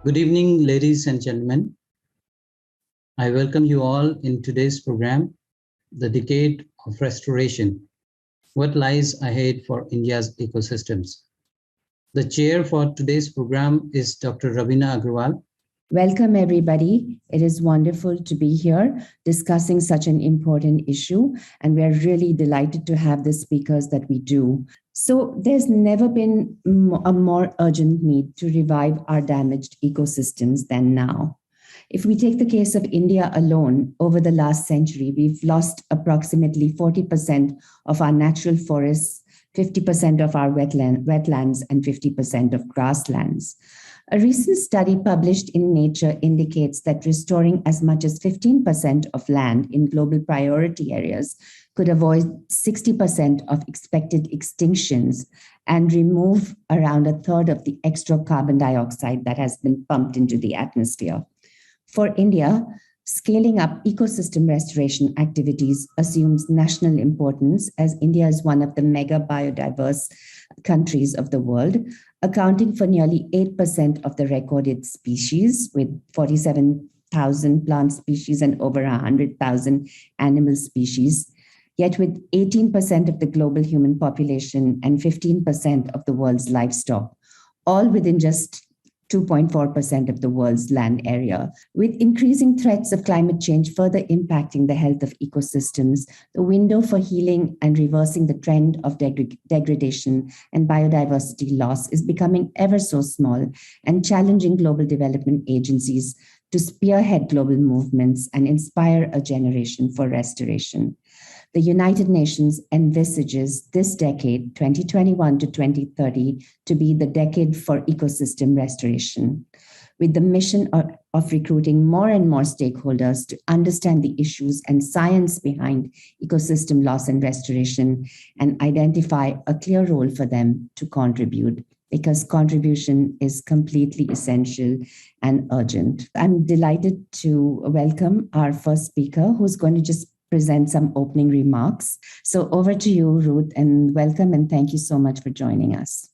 Good evening, ladies and gentlemen. I welcome you all in today's program, The Decade of Restoration, What Lies Ahead for India's Ecosystems. The chair for today's program is Dr. Ravina Aggarwal. Welcome, everybody. It is wonderful to be here discussing such an important issue, and we are really delighted to have the speakers that we do. So there's never been a more urgent need to revive our damaged ecosystems than now. If we take the case of India alone, over the last century, we've lost approximately 40% of our natural forests, 50% of our wetlands, and 50% of grasslands. A recent study published in Nature indicates that restoring as much as 15% of land in global priority areas could avoid 60% of expected extinctions and remove around a third of the extra carbon dioxide that has been pumped into the atmosphere. For India, scaling up ecosystem restoration activities assumes national importance, as India is one of the mega biodiverse countries of the world, accounting for nearly 8% of the recorded species, with 47,000 plant species and over 100,000 animal species. Yet with 18% of the global human population and 15% of the world's livestock, all within just 2.4% of the world's land area. With increasing threats of climate change further impacting the health of ecosystems, the window for healing and reversing the trend of degradation and biodiversity loss is becoming ever so small, and challenging global development agencies to spearhead global movements and inspire a generation for restoration. The United Nations envisages this decade, 2021 to 2030, to be the decade for ecosystem restoration, with the mission of recruiting more and more stakeholders to understand the issues and science behind ecosystem loss and restoration, and identify a clear role for them to contribute, because contribution is completely essential and urgent. I'm delighted to welcome our first speaker, who's going to just present some opening remarks. So over to you, Ruth, and welcome, and thank you so much for joining us.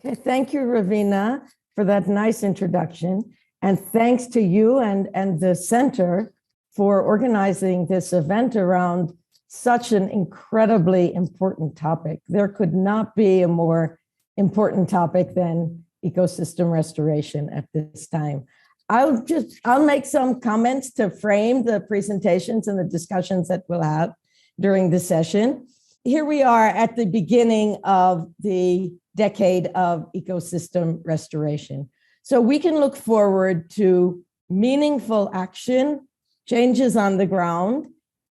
Okay, thank you, Ravina, for that nice introduction. And thanks to you and the Center for organizing this event around such an incredibly important topic. There could not be a more important topic than ecosystem restoration at this time. I'll make some comments to frame the presentations and the discussions that we'll have during the session. Here we are at the beginning of the decade of ecosystem restoration. So we can look forward to meaningful action, changes on the ground,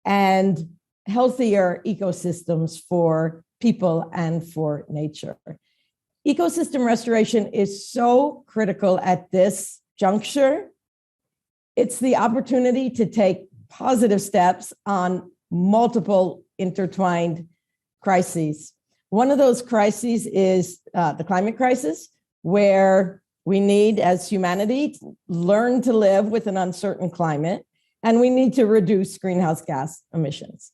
and healthier ecosystems for people and for nature. Ecosystem restoration is so critical at this juncture. It's the opportunity to take positive steps on multiple intertwined crises. One of those crises is the climate crisis, where we need, as humanity, learn to live with an uncertain climate, and we need to reduce greenhouse gas emissions.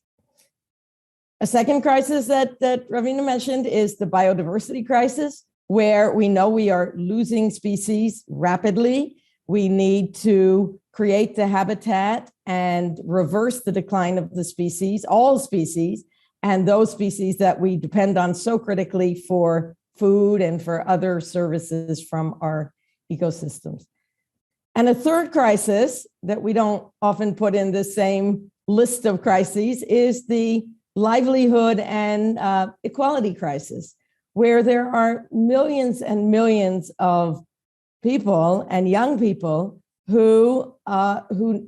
A second crisis that Ravina mentioned is the biodiversity crisis, where we know we are losing species rapidly. We need to create the habitat and reverse the decline of the species, all species, and those species that we depend on so critically for food and for other services from our ecosystems. And a third crisis that we don't often put in the same list of crises is the livelihood and equality crisis, where there are millions and millions of people and young people who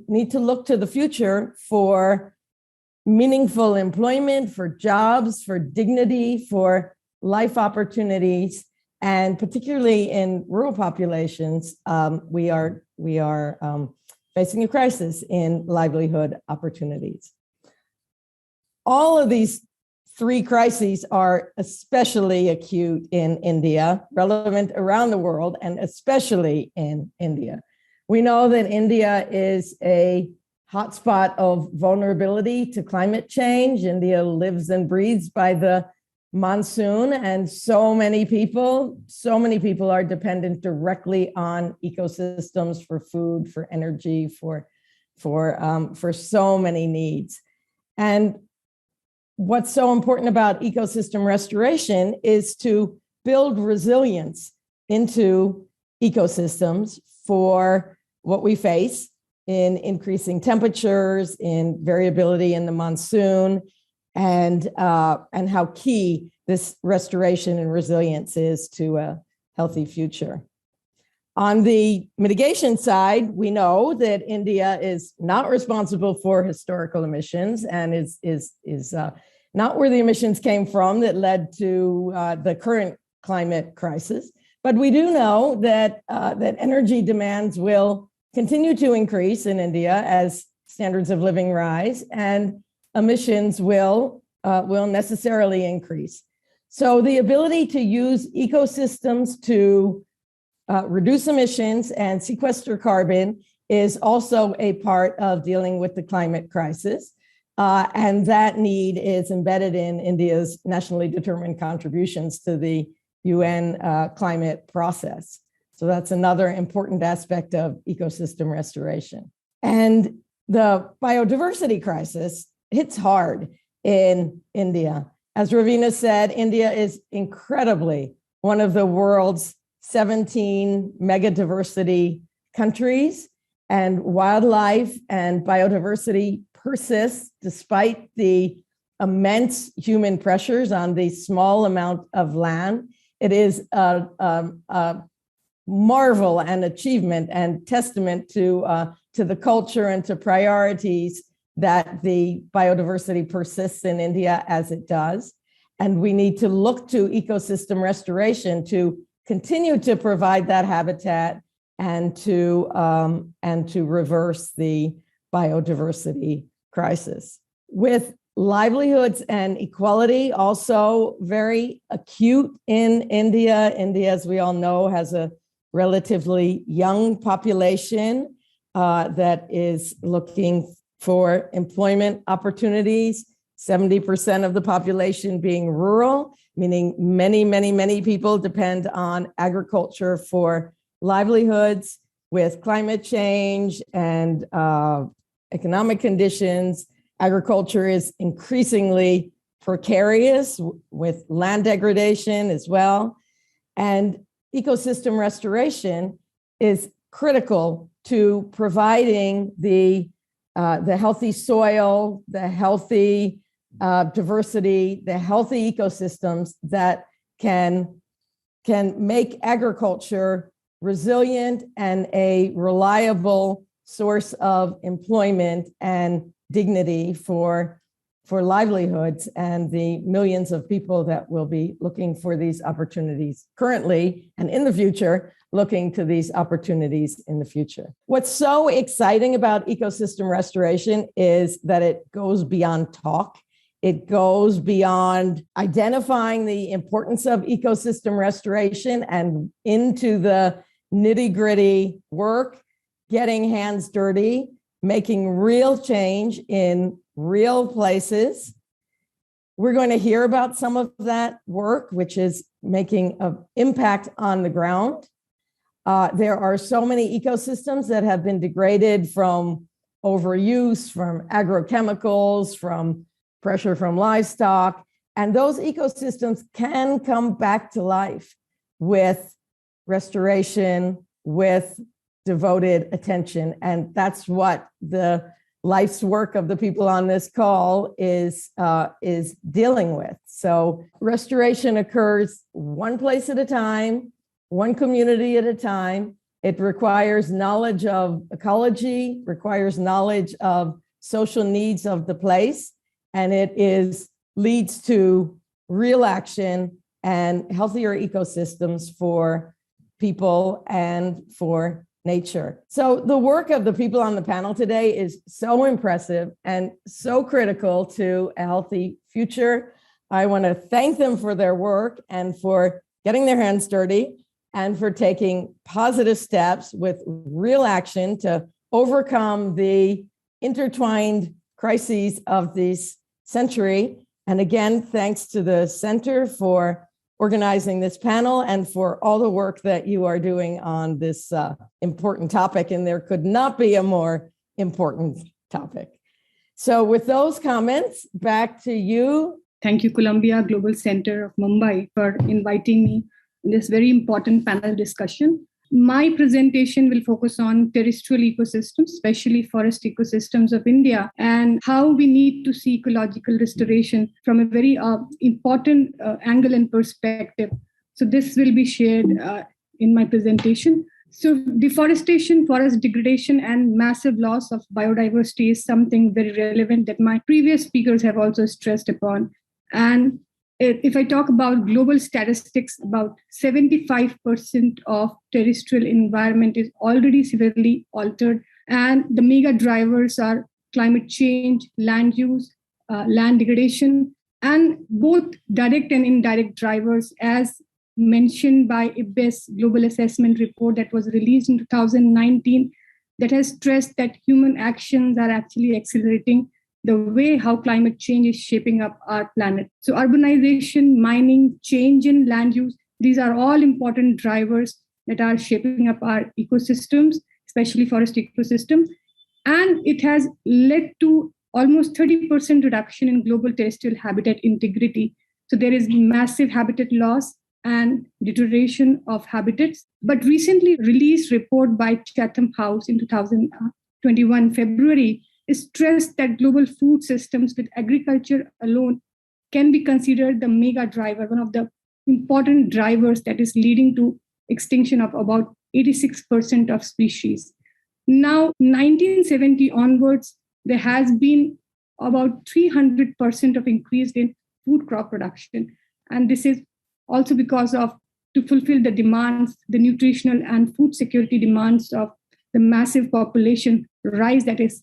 need to look to the future for meaningful employment, for jobs, for dignity, for life opportunities, and particularly in rural populations, we are facing a crisis in livelihood opportunities. All of these three crises are especially acute in India, relevant around the world, and especially in India. We know that India is a hotspot of vulnerability to climate change. India lives and breathes by the monsoon, and so many people are dependent directly on ecosystems for food, for energy, for so many needs. And what's so important about ecosystem restoration is to build resilience into ecosystems for what we face in increasing temperatures, in variability in the monsoon, and how key this restoration and resilience is to a healthy future. On the mitigation side, we know that India is not responsible for historical emissions and is not where the emissions came from that led to the current climate crisis. But we do know that that energy demands will continue to increase in India as standards of living rise, and emissions will necessarily increase. So the ability to use ecosystems to reduce emissions and sequester carbon is also a part of dealing with the climate crisis. And that need is embedded in India's nationally determined contributions to the UN climate process. So that's another important aspect of ecosystem restoration. And the biodiversity crisis hits hard in India. As Ravina said, India is incredibly one of the world's 17 megadiversity countries, and wildlife and biodiversity persists despite the immense human pressures on the small amount of land. It is a marvel and achievement and testament to the culture and to priorities that the biodiversity persists in India as it does. And we need to look to ecosystem restoration to continue to provide that habitat and to reverse the biodiversity crisis. With livelihoods and equality also very acute in India. India, as we all know, has a relatively young population that is looking for employment opportunities, 70% of the population being rural, meaning many people depend on agriculture for livelihoods. With climate change and economic conditions, agriculture is increasingly precarious with land degradation as well. And ecosystem restoration is critical to providing the healthy soil, the healthy diversity, the healthy ecosystems that can make agriculture resilient and a reliable source of employment and dignity for livelihoods and the millions of people that will be looking for these opportunities currently and in the future, looking to these opportunities in the future. What's so exciting about ecosystem restoration is that it goes beyond talk. It goes beyond identifying the importance of ecosystem restoration and into the nitty-gritty work, getting hands dirty, making real change in real places. We're going to hear about some of that work, which is making an impact on the ground. There are so many ecosystems that have been degraded from overuse, from agrochemicals, from pressure from livestock, and those ecosystems can come back to life with restoration, with devoted attention. And that's what the life's work of the people on this call is dealing with. So restoration occurs one place at a time, one community at a time. It requires knowledge of ecology, requires knowledge of social needs of the place, and it leads to real action and healthier ecosystems for people and for nature. So the work of the people on the panel today is so impressive and so critical to a healthy future. I want to thank them for their work and for getting their hands dirty and for taking positive steps with real action to overcome the intertwined crises of this century And again, thanks to the Center for organizing this panel and for all the work that you are doing on this important topic. And there could not be a more important topic. So with those comments, back to you. Thank you, Columbia Global Center of Mumbai, for inviting me in this very important panel discussion. My presentation will focus on terrestrial ecosystems, especially forest ecosystems of India, and how we need to see ecological restoration from a very important angle and perspective. So this will be shared in my presentation. So deforestation, forest degradation, and massive loss of biodiversity is something very relevant that my previous speakers have also stressed upon. And if I talk about global statistics, about 75% of terrestrial environment is already severely altered. And the mega drivers are climate change, land use, land degradation, and both direct and indirect drivers, as mentioned by IPBES Global Assessment Report that was released in 2019, that has stressed that human actions are actually accelerating the way how climate change is shaping up our planet. So urbanization, mining, change in land use, these are all important drivers that are shaping up our ecosystems, especially forest ecosystems. And it has led to almost 30% reduction in global terrestrial habitat integrity. So there is massive habitat loss and deterioration of habitats. But recently released report by Chatham House in 2021 February stressed that global food systems with agriculture alone can be considered the mega driver, one of the important drivers that is leading to extinction of about 86% of species. Now, 1970 onwards, there has been about 300% of increase in food crop production. And this is also because of, to fulfill the demands, the nutritional and food security demands of the massive population rise that is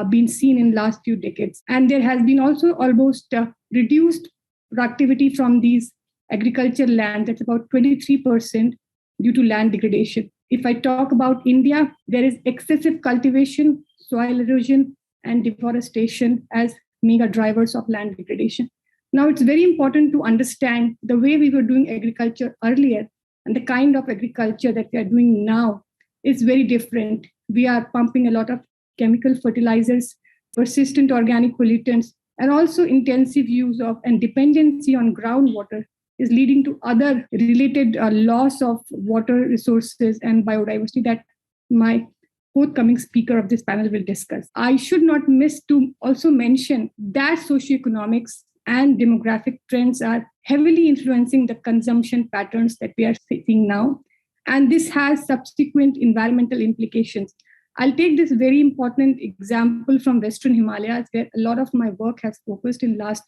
been seen in last few decades. And there has been also almost reduced productivity from these agricultural land, that's about 23% due to land degradation. If I talk about India, there is excessive cultivation, soil erosion, and deforestation as mega drivers of land degradation. Now, it's very important to understand the way we were doing agriculture earlier and the kind of agriculture that we are doing now is very different. We are pumping a lot of chemical fertilizers, persistent organic pollutants, and also intensive use of and dependency on groundwater is leading to other related loss of water resources and biodiversity that my forthcoming speaker of this panel will discuss. I should not miss to also mention that socioeconomics and demographic trends are heavily influencing the consumption patterns that we are seeing now. And this has subsequent environmental implications. I'll take this very important example from Western Himalayas, where a lot of my work has focused in last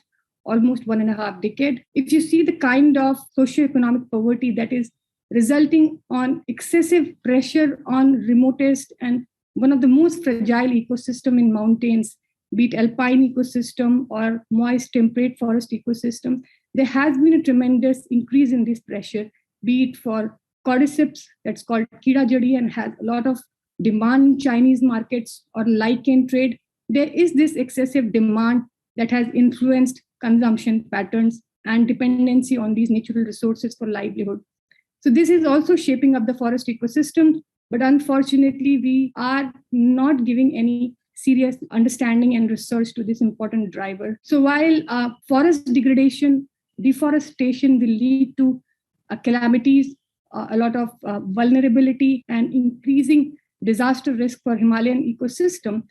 almost 1.5 decades. If you see the kind of socioeconomic poverty that is resulting on excessive pressure on remotest and one of the most fragile ecosystem in mountains, be it alpine ecosystem or moist temperate forest ecosystem, there has been a tremendous increase in this pressure, be it for cordyceps, that's called Kida Jadi and has a lot of demand in Chinese markets, or lichen trade. There is this excessive demand that has influenced consumption patterns and dependency on these natural resources for livelihood. So this is also shaping up the forest ecosystem, but unfortunately, we are not giving any serious understanding and research to this important driver. So while forest degradation, deforestation will lead to calamities, a lot of vulnerability and increasing disaster risk for Himalayan ecosystem,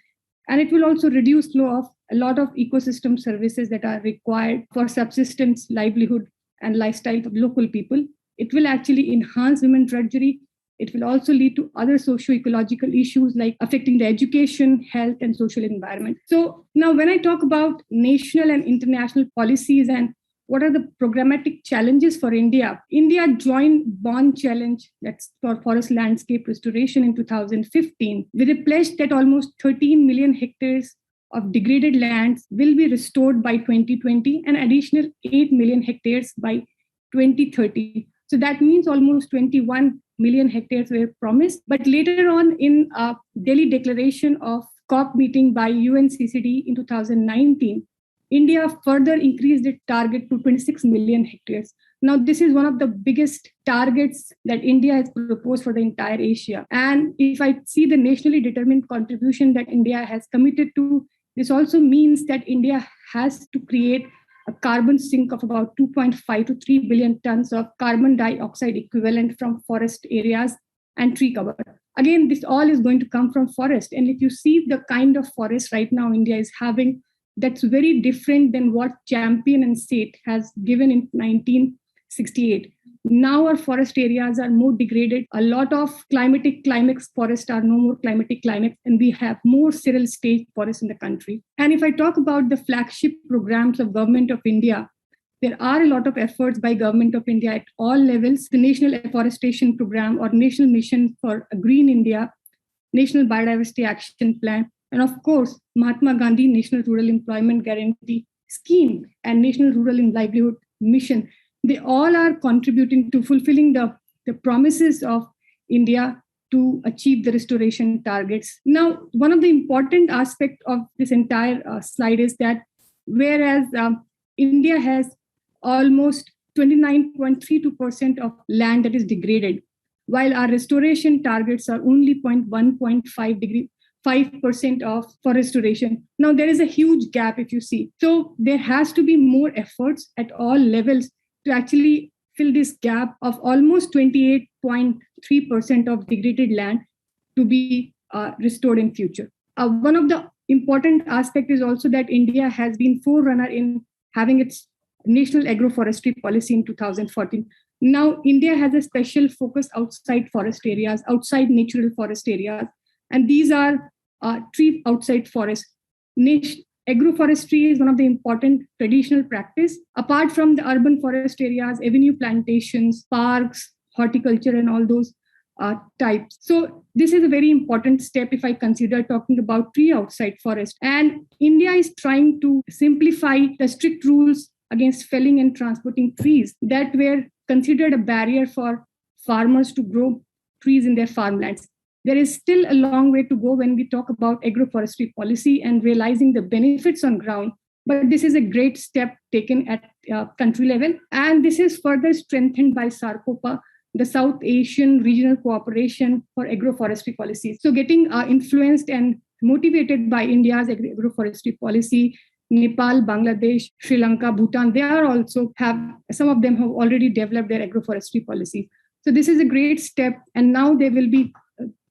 and it will also reduce flow of a lot of ecosystem services that are required for subsistence, livelihood, and lifestyle of local people. It will actually enhance women drudgery. It will also lead to other socio-ecological issues like affecting the education, health, and social environment. So now when I talk about national and international policies and what are the programmatic challenges for India? India joined Bonn Challenge, that's for forest landscape restoration in 2015, with a pledge that almost 13 million hectares of degraded lands will be restored by 2020 and additional 8 million hectares by 2030. So that means almost 21 million hectares were promised. But later on in Delhi declaration of COP meeting by UNCCD in 2019, India further increased its target to 26 million hectares. Now, this is one of the biggest targets that India has proposed for the entire Asia. And if I see the nationally determined contribution that India has committed to, this also means that India has to create a carbon sink of about 2.5 to 3 billion tons of carbon dioxide equivalent from forest areas and tree cover. Again, this all is going to come from forest. And if you see the kind of forest right now India is having, that's very different than what Champion and State has given in 1968. Now our forest areas are more degraded. A lot of climatic climax forests are no more climatic climax, and we have more cereal stage forests in the country. And if I talk about the flagship programs of Government of India, there are a lot of efforts by Government of India at all levels. The National Afforestation Program or National Mission for a Green India, National Biodiversity Action Plan, and of course, Mahatma Gandhi National Rural Employment Guarantee Scheme and National Rural Livelihood Mission. They all are contributing to fulfilling the promises of India to achieve the restoration targets. Now, one of the important aspects of this entire slide is that whereas India has almost 29.32% of land that is degraded, while our restoration targets are only 5% of for restoration. Now, there is a huge gap if you see. So there has to be more efforts at all levels to actually fill this gap of almost 28.3% of degraded land to be restored in future. One of the important aspects is also that India has been forerunner in having its national agroforestry policy in 2014. Now, India has a special focus outside forest areas, outside natural forest areas, and these are tree outside forest. Agroforestry is one of the important traditional practice. Apart from the urban forest areas, avenue plantations, parks, horticulture, and all those types. So this is a very important step if I consider talking about tree outside forest. And India is trying to simplify the strict rules against felling and transporting trees that were considered a barrier for farmers to grow trees in their farmlands. There is still a long way to go when we talk about agroforestry policy and realizing the benefits on ground. But this is a great step taken at country level. And this is further strengthened by SARCOPA, the South Asian Regional Cooperation for Agroforestry Policies. So getting influenced and motivated by India's agroforestry policy, Nepal, Bangladesh, Sri Lanka, Bhutan, some of them have already developed their agroforestry policy. So this is a great step. And now there will be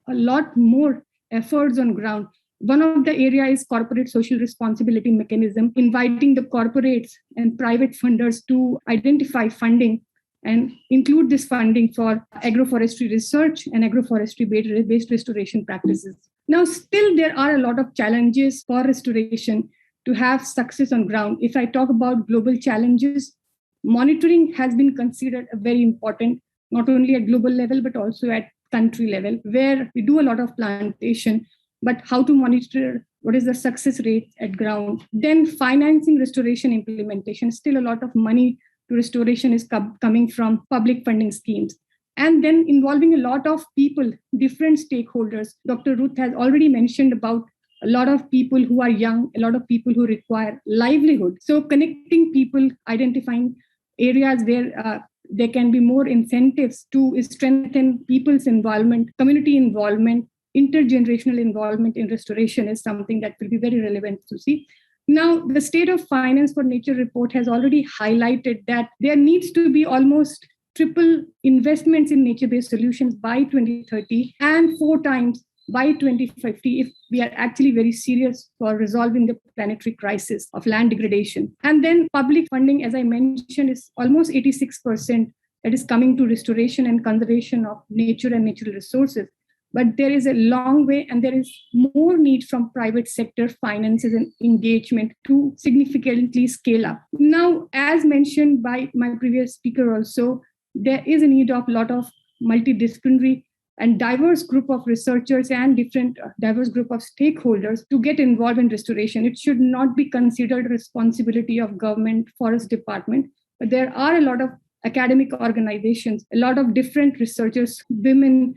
a lot more efforts on ground. One of the areas is corporate social responsibility mechanism, inviting the corporates and private funders to identify funding and include this funding for agroforestry research and agroforestry-based restoration practices. Now, still there are a lot of challenges for restoration to have success on ground. If I talk about global challenges, monitoring has been considered very important, not only at global level, but also at country level, where we do a lot of plantation, but how to monitor what is the success rate at ground. Then financing restoration implementation, still a lot of money to restoration is coming from public funding schemes. And then involving a lot of people, different stakeholders. Dr. Ruth has already mentioned about a lot of people who are young, a lot of people who require livelihood. So connecting people, identifying areas where there can be more incentives to strengthen people's involvement, community involvement, intergenerational involvement in restoration is something that will be very relevant to see. Now, the State of Finance for Nature report has already highlighted that there needs to be almost triple investments in nature-based solutions by 2030 and 4 times by 2050 if we are actually very serious for resolving the planetary crisis of land degradation. And then public funding, as I mentioned, is almost 86% that is coming to restoration and conservation of nature and natural resources. But there is a long way and there is more need from private sector finances and engagement to significantly scale up. Now, as mentioned by my previous speaker also, there is a need of a lot of multidisciplinary and diverse group of researchers and different diverse group of stakeholders to get involved in restoration. It should not be considered responsibility of government, forest department, but there are a lot of academic organizations, a lot of different researchers, women,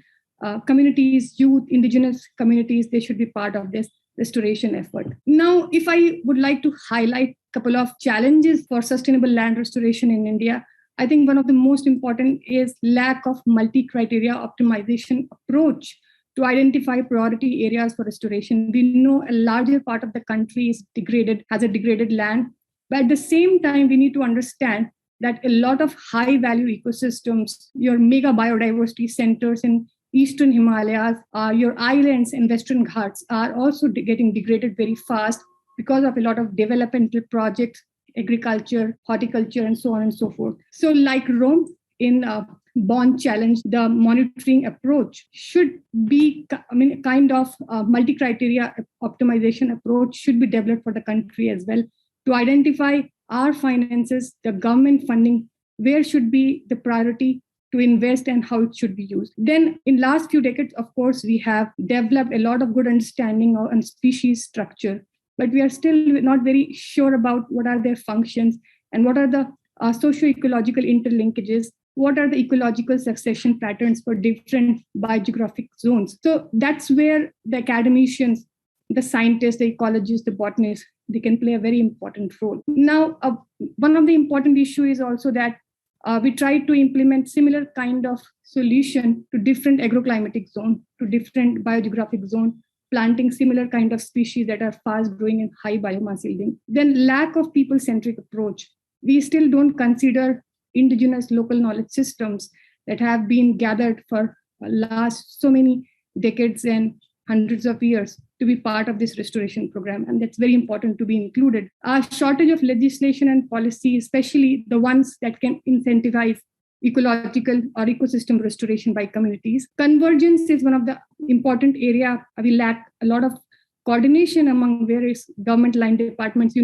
communities, youth, indigenous communities, they should be part of this. restoration effort. Now, if I would like to highlight a couple of challenges for sustainable land restoration in India, I think one of the most important is lack of multi-criteria optimization approach to identify priority areas for restoration. We know a larger part of the country is degraded, has a degraded land, but at the same time, we need to understand that a lot of high-value ecosystems, your mega biodiversity centers in Eastern Himalayas, your islands in Western Ghats are also getting degraded very fast because of a lot of developmental projects, agriculture, horticulture, and so on and so forth. So like Rome in Bond Challenge, the monitoring approach should be, kind of multi-criteria optimization approach should be developed for the country as well to identify our finances, the government funding, where should be the priority to invest and how it should be used. Then in last few decades, of course, we have developed a lot of good understanding on species structure, but we are still not very sure about what are their functions and what are the socio-ecological interlinkages, what are the ecological succession patterns for different biogeographic zones. So that's where the academicians, the scientists, the ecologists, the botanists, they can play a very important role. Now, one of the important issues is also that we try to implement similar kind of solution to different agroclimatic zone, to different biogeographic zone, planting similar kind of species that are fast growing and high biomass yielding. Then lack of people-centric approach. We still don't consider indigenous local knowledge systems that have been gathered for last so many decades and hundreds of years to be part of this restoration program. And that's very important to be included. A shortage of legislation and policy, especially the ones that can incentivize ecological or ecosystem restoration by communities. Convergence is one of the important area. We lack a lot of coordination among various government line departments,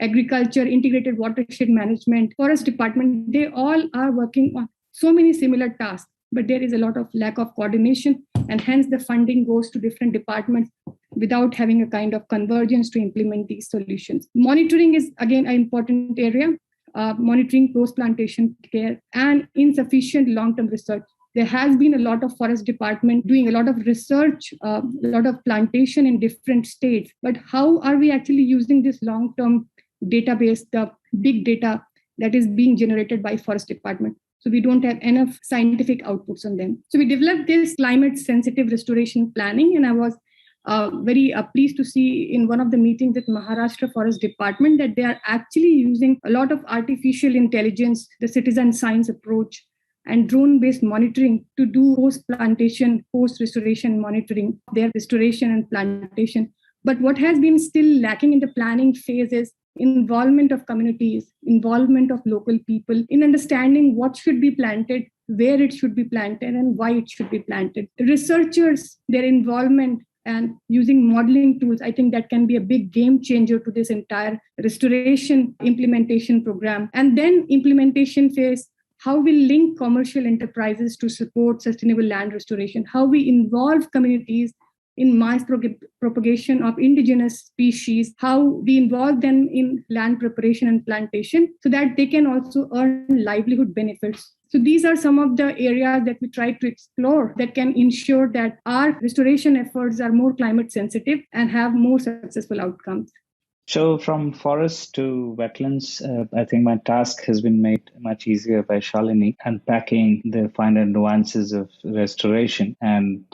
agriculture, integrated watershed management, forest department, they all are working on so many similar tasks, but there is a lot of lack of coordination, and hence the funding goes to different departments without having a kind of convergence to implement these solutions. Monitoring is again an important area, monitoring post-plantation care and insufficient long-term research. There has been a lot of forest department doing a lot of research, a lot of plantation in different states, but how are we actually using this long-term database, the big data that is being generated by forest department? So we don't have enough scientific outputs on them. So we developed this climate sensitive restoration planning, and I was very pleased to see in one of the meetings with Maharashtra Forest Department that they are actually using a lot of artificial intelligence, the citizen science approach, and drone-based monitoring to do post-plantation, post-restoration monitoring, their restoration and plantation. But what has been still lacking in the planning phase is involvement of communities, involvement of local people in understanding what should be planted, where it should be planted, and why it should be planted. Researchers, their involvement and using modeling tools, I think that can be a big game changer to this entire restoration implementation program. And then implementation phase, how we link commercial enterprises to support sustainable land restoration, how we involve communities in mass propagation of indigenous species, how we involve them in land preparation and plantation so that they can also earn livelihood benefits. So these are some of the areas that we try to explore that can ensure that our restoration efforts are more climate sensitive and have more successful outcomes. So from forests to wetlands, I think my task has been made much easier by Shalini, unpacking the finer nuances of restoration. And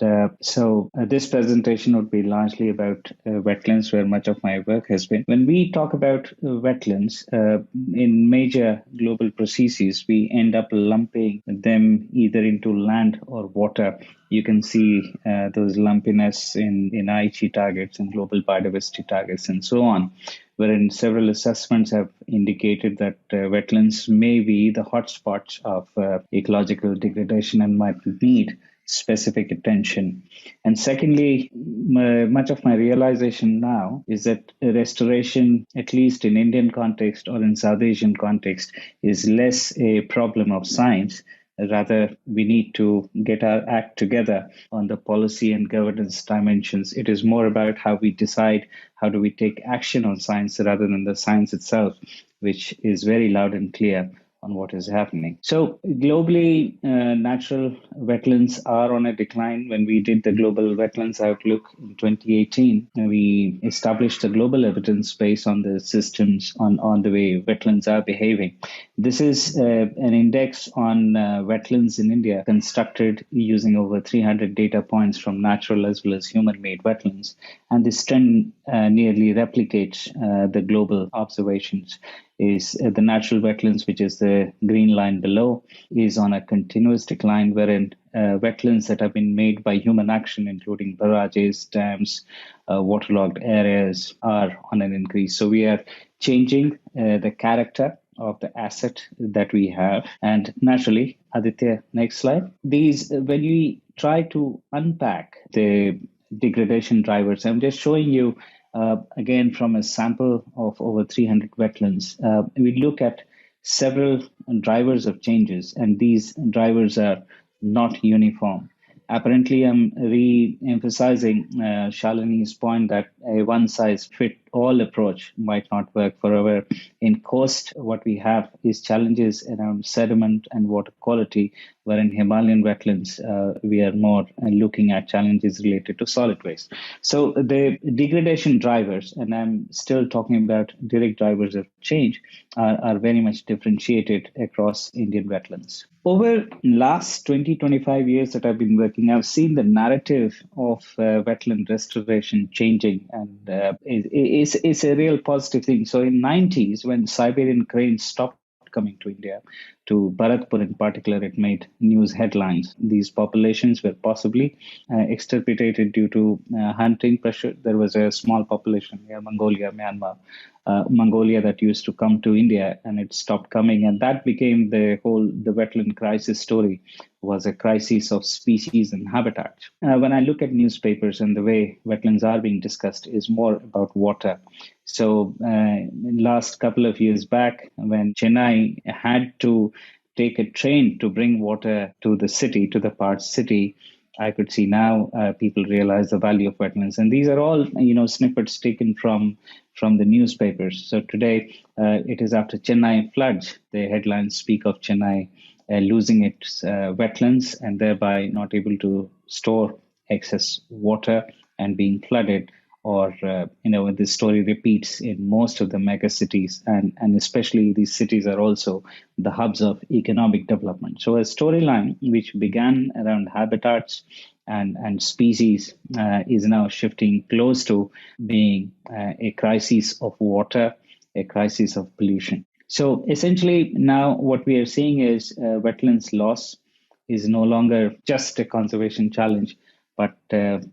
so this presentation would be largely about wetlands, where much of my work has been. When we talk about wetlands, in major global processes, we end up lumping them either into land or water. You can see those lumpiness in Aichi targets and global biodiversity targets and so on, wherein several assessments have indicated that wetlands may be the hotspots of ecological degradation and might need specific attention. And secondly, much of my realization now is that restoration, at least in Indian context or in South Asian context, is less a problem of science. Rather, we need to get our act together on the policy and governance dimensions. It is more about how we decide, how do we take action on science rather than the science itself, which is very loud and clear what is happening. So globally, natural wetlands are on a decline. When we did the Global Wetlands Outlook in 2018, we established a global evidence base on the systems, on the way wetlands are behaving. This is an index on wetlands in India constructed using over 300 data points from natural as well as human-made wetlands. And this trend nearly replicates the global observations. Is the natural wetlands, which is the green line below, is on a continuous decline, wherein wetlands that have been made by human action, including barrages, dams, waterlogged areas, are on an increase. So we are changing the character of the asset that we have. And naturally, Aditya, next slide. These, when we try to unpack the degradation drivers, I'm just showing you again, from a sample of over 300 wetlands, we look at several drivers of changes, and these drivers are not uniform. Apparently, I'm re-emphasizing Shalini's point that a one-size-fits-all approach might not work. Forever, in coast, what we have is challenges around sediment and water quality, where in Himalayan wetlands, we are more looking at challenges related to solid waste. So the degradation drivers, and I'm still talking about direct drivers of change, are very much differentiated across Indian wetlands. Over last 25 years that I've been working, I've seen the narrative of wetland restoration changing, and it's a real positive thing. So in 90s, when Siberian cranes stopped coming to India, to Bharatpur in particular, it made news headlines. These populations were possibly extirpated due to hunting pressure. There was a small population near Mongolia, Myanmar, Mongolia, that used to come to India, and it stopped coming. And that became the wetland crisis story, was a crisis of species and habitat. When I look at newspapers and the way wetlands are being discussed is more about water. So last couple of years back, when Chennai had to take a train to bring water to the city, to the parched city, I could see now people realize the value of wetlands. And these are all, snippets taken from the newspapers. So today, it is after Chennai floods. The headlines speak of Chennai losing its wetlands and thereby not able to store excess water and being flooded. Or, this story repeats in most of the mega cities, and especially these cities are also the hubs of economic development. So a storyline which began around habitats and species is now shifting close to being a crisis of water, a crisis of pollution. So essentially now what we are seeing is wetlands loss is no longer just a conservation challenge, but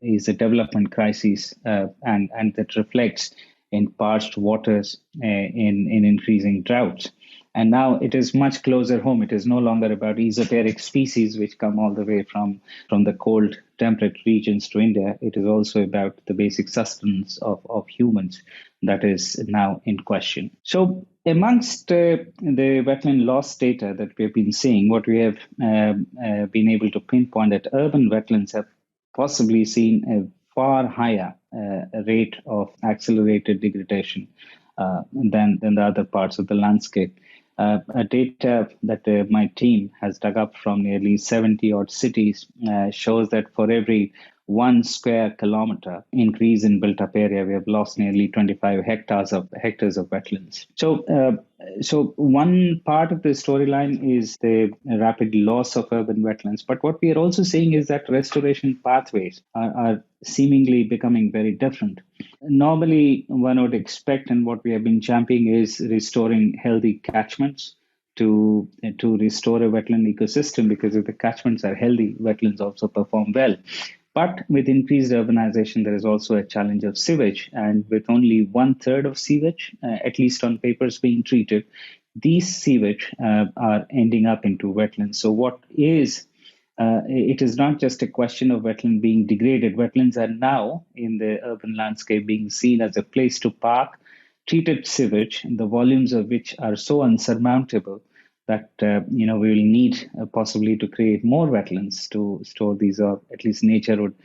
is a development crisis, and that reflects in parched waters, in increasing droughts. And now it is much closer home. It is no longer about esoteric species which come all the way from the cold, temperate regions to India. It is also about the basic sustenance of humans that is now in question. So amongst the wetland loss data that we have been seeing, what we have been able to pinpoint that urban wetlands have possibly seen a far higher rate of accelerated degradation than the other parts of the landscape. Data that my team has dug up from nearly 70 odd cities shows that for every 1 square kilometer increase in built up area, we have lost nearly 25 hectares of wetlands. So one part of the storyline is the rapid loss of urban wetlands. But what we are also seeing is that restoration pathways are seemingly becoming very different. Normally, one would expect, and what we have been championing is restoring healthy catchments to restore a wetland ecosystem, because if the catchments are healthy, wetlands also perform well. But with increased urbanization, there is also a challenge of sewage. And with only 1/3 of sewage, at least on papers, being treated, these sewage are ending up into wetlands. So it is not just a question of wetland being degraded. Wetlands are now in the urban landscape being seen as a place to park treated sewage, the volumes of which are so unsurmountable that we will need possibly to create more wetlands to store these, or at least nature would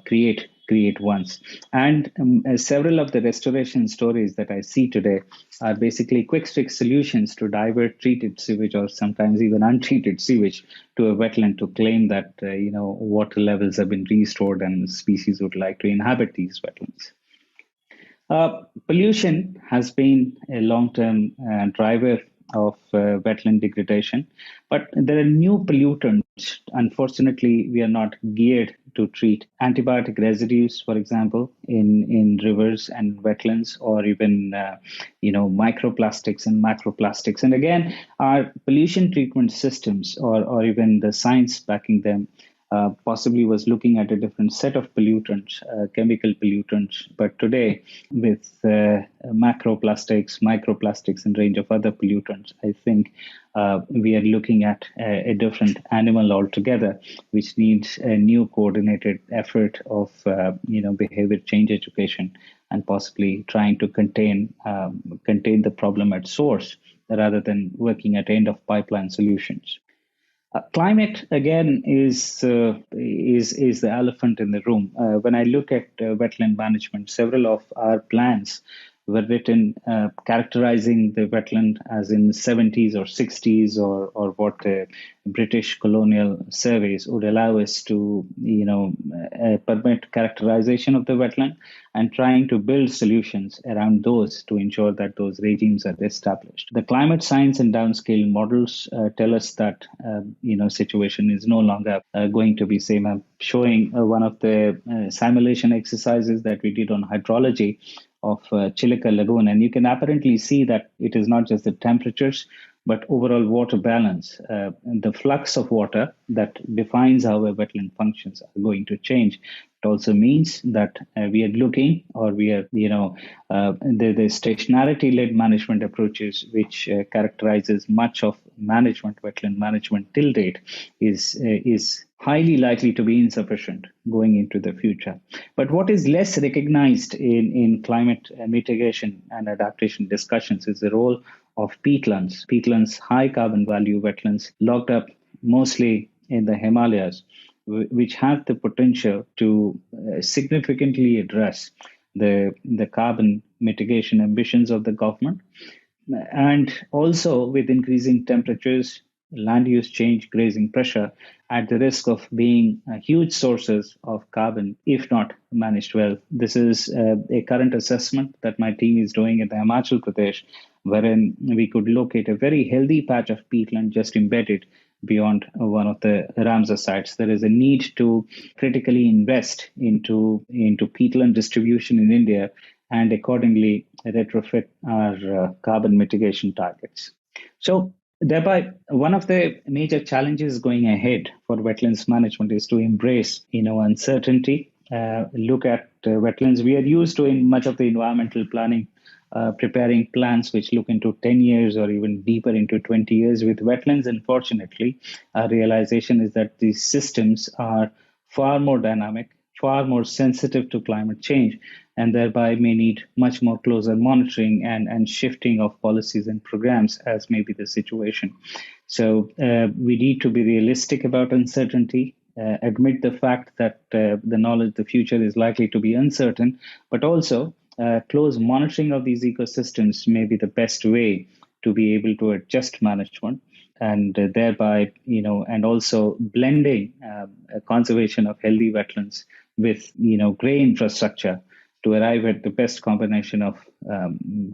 create create once. And several of the restoration stories that I see today are basically quick fix solutions to divert treated sewage or sometimes even untreated sewage to a wetland to claim that water levels have been restored and species would like to inhabit these wetlands. Pollution has been a long-term driver of wetland degradation, but there are new pollutants. Unfortunately, we are not geared to treat antibiotic residues, for example, in rivers and wetlands, or even microplastics and macroplastics. And again, our pollution treatment systems, or even the science backing them, possibly was looking at a different set of pollutants, chemical pollutants. But today, with macroplastics, microplastics, and range of other pollutants, I think we are looking at a different animal altogether, which needs a new coordinated effort of behavior change education and possibly trying to contain the problem at source rather than working at end of pipeline solutions. Climate again is the elephant in the room. When I look at wetland management, several of our plans were written characterizing the wetland as in the 70s or 60s, or what British colonial surveys would allow us to permit characterization of the wetland, and trying to build solutions around those to ensure that those regimes are established. The climate science and downscale models tell us that situation is no longer going to be same. I'm showing one of the simulation exercises that we did on hydrology of Chilika Lagoon, and you can apparently see that it is not just the temperatures, but overall water balance. The flux of water that defines how a wetland functions are going to change. It also means that we are looking, or we are, the stationarity-led management approaches, which characterizes much of management, wetland management till date, is highly likely to be insufficient going into the future. But what is less recognized in climate mitigation and adaptation discussions is the role of peatlands. Peatlands, high carbon value wetlands, locked up mostly in the Himalayas, which have the potential to significantly address the carbon mitigation ambitions of the government. And also with increasing temperatures, land use change, grazing pressure, at the risk of being huge sources of carbon if not managed well. This is a current assessment that my team is doing at the Himachal Pradesh, wherein we could locate a very healthy patch of peatland just embedded beyond one of the Ramsar sites. There is a need to critically invest into peatland distribution in India and accordingly retrofit our carbon mitigation targets. So thereby, one of the major challenges going ahead for wetlands management is to embrace uncertainty. Look at wetlands. We are used to, in much of the environmental planning, preparing plans which look into 10 years or even deeper into 20 years. With wetlands, unfortunately, our realization is that these systems are far more dynamic, far more sensitive to climate change, and thereby may need much more closer monitoring and shifting of policies and programs as may be the situation. So we need to be realistic about uncertainty, admit the fact that the future is likely to be uncertain, but also close monitoring of these ecosystems may be the best way to be able to adjust management, and thereby, and also blending conservation of healthy wetlands with, gray infrastructure to arrive at the best combination of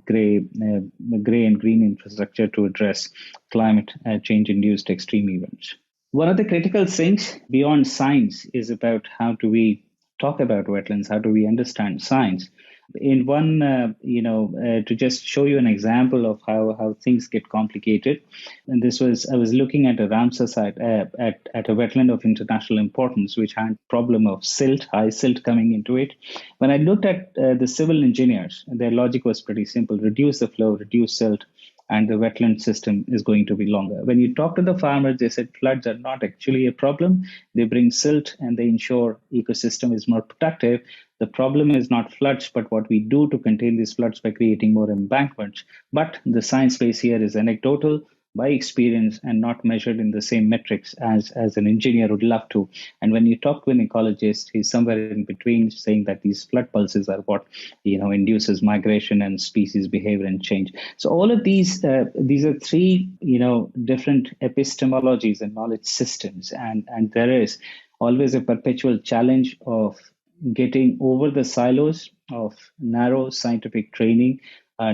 gray and green infrastructure to address climate change-induced extreme events. One of the critical things beyond science is about how do we talk about wetlands, how do we understand science. In one, to just show you an example of how things get complicated, and I was looking at a Ramsar site at a wetland of international importance, which had problem of high silt coming into it. When I looked at the civil engineers, their logic was pretty simple: reduce the flow, reduce silt, and the wetland system is going to be longer. When you talk to the farmers, they said floods are not actually a problem. They bring silt and they ensure ecosystem is more productive. The problem is not floods, but what we do to contain these floods by creating more embankments. But the science base here is anecdotal. by experience and not measured in the same metrics as an engineer would love to. And when you talk to an ecologist, he's somewhere in between, saying that these flood pulses are what induces migration and species behavior and change. So all of these are three different epistemologies and knowledge systems, and there is always a perpetual challenge of getting over the silos of narrow scientific training,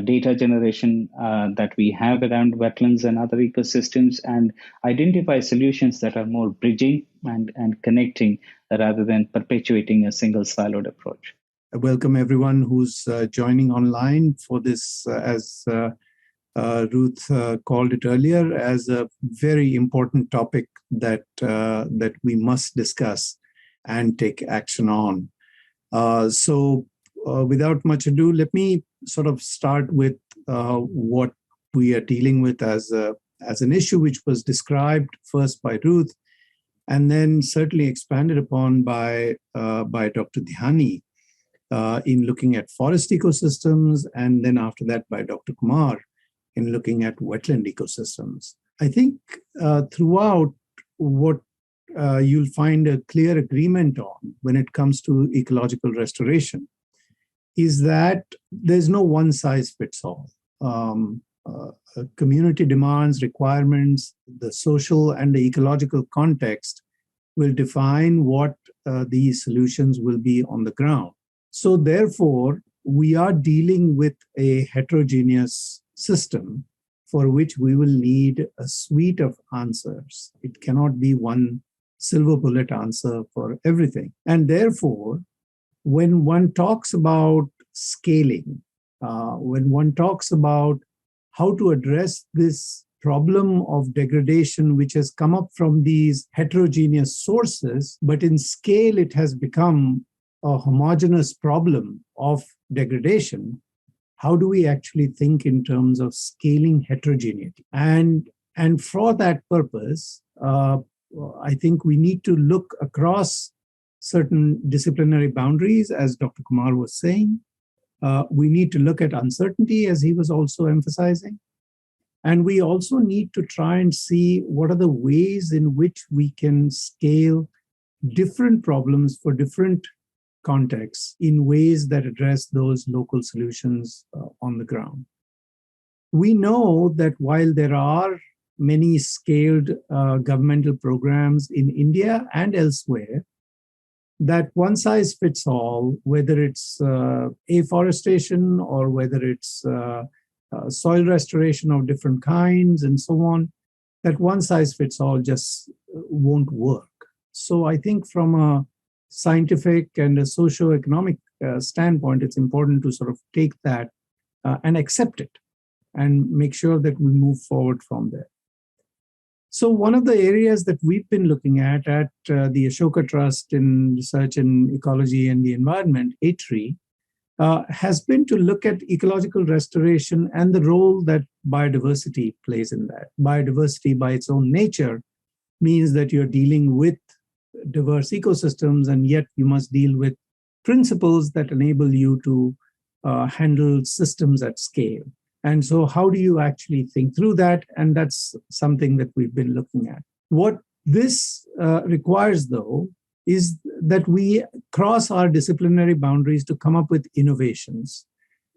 data generation that we have around wetlands and other ecosystems, and identify solutions that are more bridging and connecting rather than perpetuating a single siloed approach. I welcome everyone who's joining online for this, as Ruth called it earlier, as a very important topic that we must discuss and take action on. So without much ado, let me sort of start with what we are dealing with as an issue, which was described first by Ruth and then certainly expanded upon by Dr. Dhyani in looking at forest ecosystems, and then after that by Dr. Kumar in looking at wetland ecosystems. I think throughout what you'll find a clear agreement on when it comes to ecological restoration is that there's no one size fits all. Community demands, requirements, the social and the ecological context will define what these solutions will be on the ground. So therefore, we are dealing with a heterogeneous system for which we will need a suite of answers. It cannot be one silver bullet answer for everything. And therefore, when one talks about scaling, when one talks about how to address this problem of degradation, which has come up from these heterogeneous sources, but in scale it has become a homogeneous problem of degradation, how do we actually think in terms of scaling heterogeneity? And for that purpose, I think we need to look across certain disciplinary boundaries, as Dr. Kumar was saying. We need to look at uncertainty, as he was also emphasizing. And we also need to try and see what are the ways in which we can scale different problems for different contexts in ways that address those local solutions on the ground. We know that while there are many scaled governmental programs in India and elsewhere, that one size fits all, whether it's afforestation or whether it's soil restoration of different kinds and so on, that one size fits all just won't work. So I think from a scientific and a socio-economic standpoint, it's important to sort of take that and accept it and make sure that we move forward from there. So one of the areas that we've been looking at the Ashoka Trust in Research in Ecology and the Environment, ATRI, has been to look at ecological restoration and the role that biodiversity plays in that. Biodiversity by its own nature means that you're dealing with diverse ecosystems, and yet you must deal with principles that enable you to handle systems at scale. And so how do you actually think through that? And that's something that we've been looking at. What this requires, though, is that we cross our disciplinary boundaries to come up with innovations.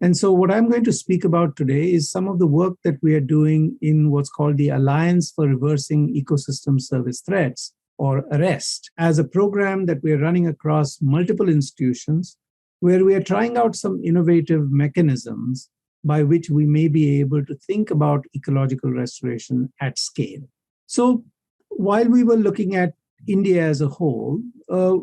And so what I'm going to speak about today is some of the work that we are doing in what's called the Alliance for Reversing Ecosystem Service Threats, or ARREST, as a program that we are running across multiple institutions, where we are trying out some innovative mechanisms by which we may be able to think about ecological restoration at scale. So while we were looking at India as a whole,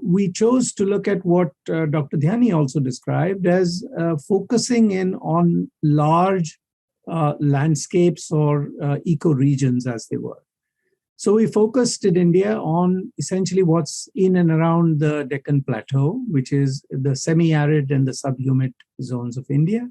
we chose to look at what Dr. Dhyani also described as focusing in on large landscapes or ecoregions, as they were. So we focused in India on essentially what's in and around the Deccan Plateau, which is the semi-arid and the subhumid zones of India.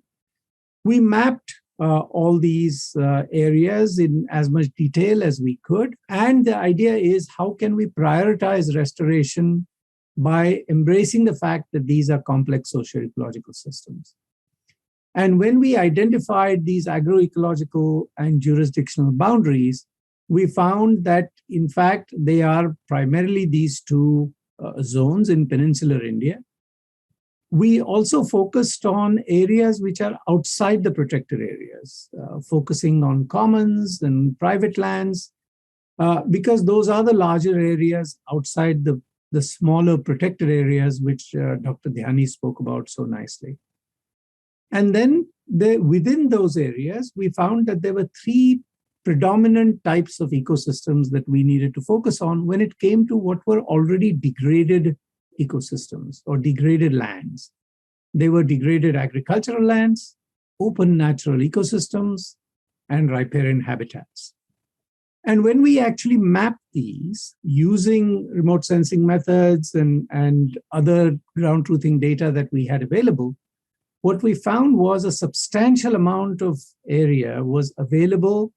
We mapped all these areas in as much detail as we could. And the idea is, how can we prioritize restoration by embracing the fact that these are complex socio-ecological systems? And when we identified these agroecological and jurisdictional boundaries, we found that, in fact, they are primarily these two zones in peninsular India. We also focused on areas which are outside the protected areas, focusing on commons and private lands, because those are the larger areas outside the smaller protected areas, which Dr. Dhyani spoke about so nicely. And then within those areas, we found that there were three predominant types of ecosystems that we needed to focus on when it came to what were already degraded ecosystems or degraded lands. They were degraded agricultural lands, open natural ecosystems, and riparian habitats. And when we actually mapped these using remote sensing methods and other ground truthing data that we had available, what we found was a substantial amount of area was available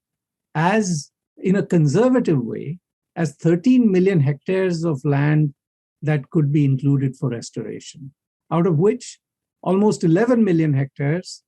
as, in a conservative way, as 13 million hectares of land that could be included for restoration, out of which almost 11 million hectares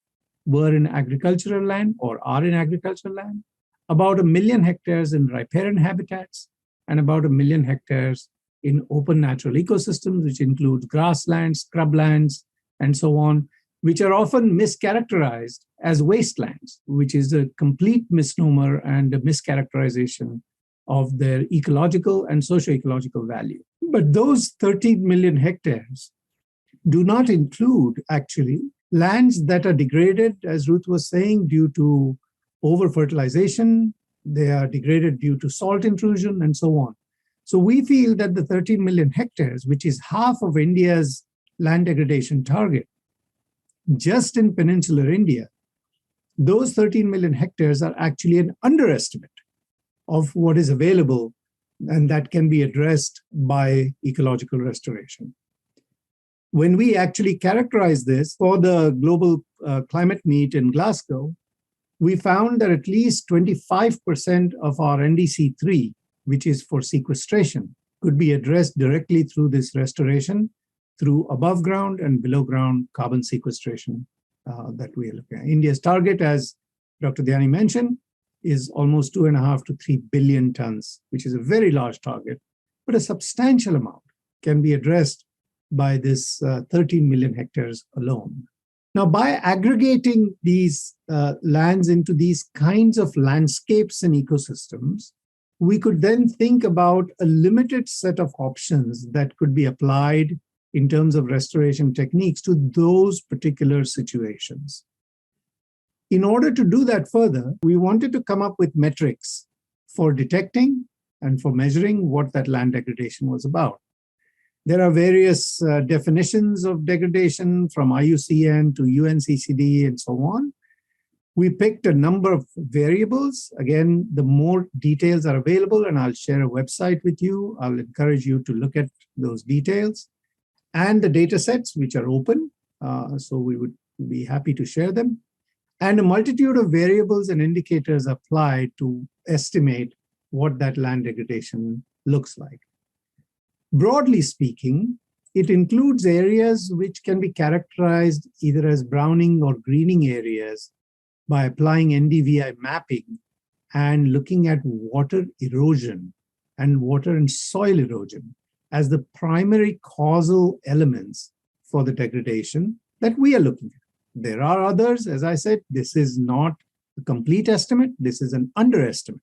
were in agricultural land or are in agricultural land, about 1 million hectares in riparian habitats, and about 1 million hectares in open natural ecosystems, which includes grasslands, scrublands, and so on, which are often mischaracterized as wastelands, which is a complete misnomer and a mischaracterization of their ecological and socio-ecological value. But those 13 million hectares do not include, actually, lands that are degraded, as Ruth was saying, due to over-fertilization. They are degraded due to salt intrusion, and so on. So we feel that the 13 million hectares, which is half of India's land degradation target, just in peninsular India, those 13 million hectares are actually an underestimate of what is available, and that can be addressed by ecological restoration. When we actually characterize this for the global climate meet in Glasgow, we found that at least 25% of our NDC3, which is for sequestration, could be addressed directly through this restoration, through above ground and below ground carbon sequestration that we are looking at. India's target, as Dr. Dhyani mentioned, is almost 2.5 to 3 billion tons, which is a very large target, but a substantial amount can be addressed by this 13 million hectares alone. Now, by aggregating these lands into these kinds of landscapes and ecosystems, we could then think about a limited set of options that could be applied in terms of restoration techniques to those particular situations. In order to do that further, we wanted to come up with metrics for detecting and for measuring what that land degradation was about. There are various definitions of degradation from IUCN to UNCCD and so on. We picked a number of variables. Again, the more details are available, and I'll share a website with you. I'll encourage you to look at those details. And the data sets, which are open, so we would be happy to share them. And a multitude of variables and indicators applied to estimate what that land degradation looks like. Broadly speaking, it includes areas which can be characterized either as browning or greening areas by applying NDVI mapping and looking at water erosion and water and soil erosion as the primary causal elements for the degradation that we are looking at. There are others, as I said, this is not a complete estimate, this is an underestimate,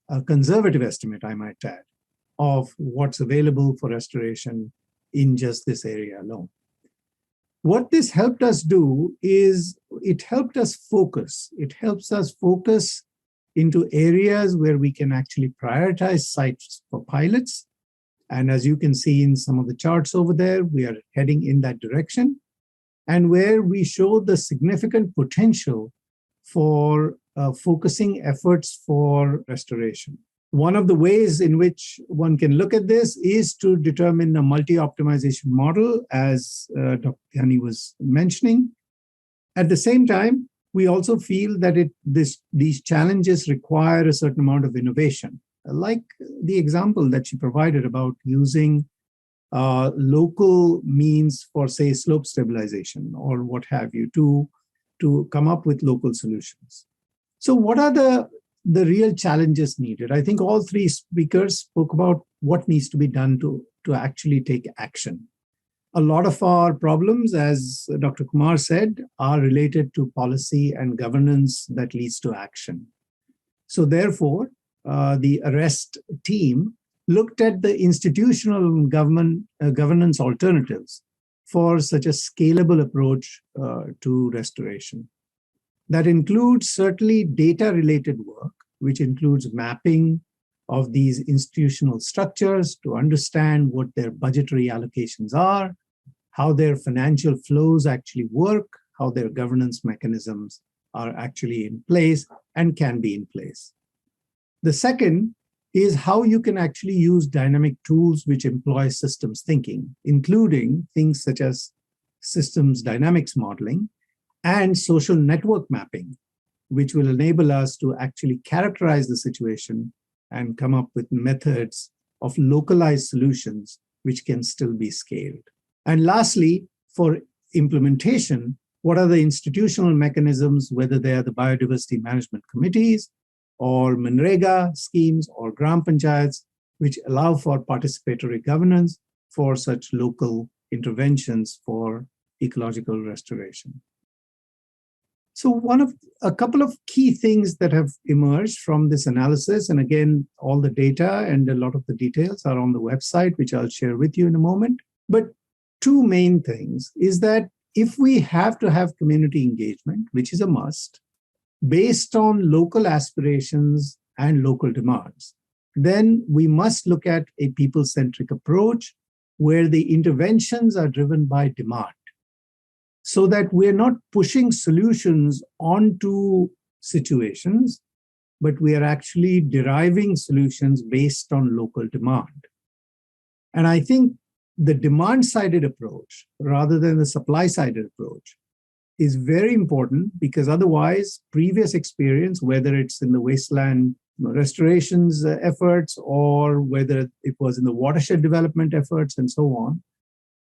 a conservative estimate, I might add, of what's available for restoration in just this area alone. What this helped us do is it helped us focus. It helps us focus into areas where we can actually prioritize sites for pilots. And as you can see in some of the charts over there, we are heading in that direction. And where we show the significant potential for focusing efforts for restoration. One of the ways in which one can look at this is to determine a multi-optimization model, as Dr. Dhyani was mentioning. At the same time, we also feel that these challenges require a certain amount of innovation, like the example that she provided about using local means for, say, slope stabilization or what have you, to to come up with local solutions. So what are the real challenges needed? I think all three speakers spoke about what needs to be done to actually take action. A lot of our problems, as Dr. Kumar said, are related to policy and governance that leads to action. So therefore, the ARREST team looked at the institutional governance alternatives for such a scalable approach to restoration. That includes certainly data-related work, which includes mapping of these institutional structures to understand what their budgetary allocations are, how their financial flows actually work, how their governance mechanisms are actually in place and can be in place. The second is how you can actually use dynamic tools which employ systems thinking, including things such as systems dynamics modeling and social network mapping, which will enable us to actually characterize the situation and come up with methods of localized solutions which can still be scaled. And lastly, for implementation, what are the institutional mechanisms, whether they are the biodiversity management committees or Manrega schemes or Gram Panchayats, which allow for participatory governance for such local interventions for ecological restoration. So a couple of key things that have emerged from this analysis, and again, all the data and a lot of the details are on the website, which I'll share with you in a moment. But two main things is that if we have to have community engagement, which is a must, based on local aspirations and local demands, then we must look at a people-centric approach where the interventions are driven by demand, so that we're not pushing solutions onto situations, but we are actually deriving solutions based on local demand. And I think the demand-sided approach, rather than the supply-sided approach, is very important, because otherwise previous experience, whether it's in the wasteland restorations efforts or whether it was in the watershed development efforts and so on,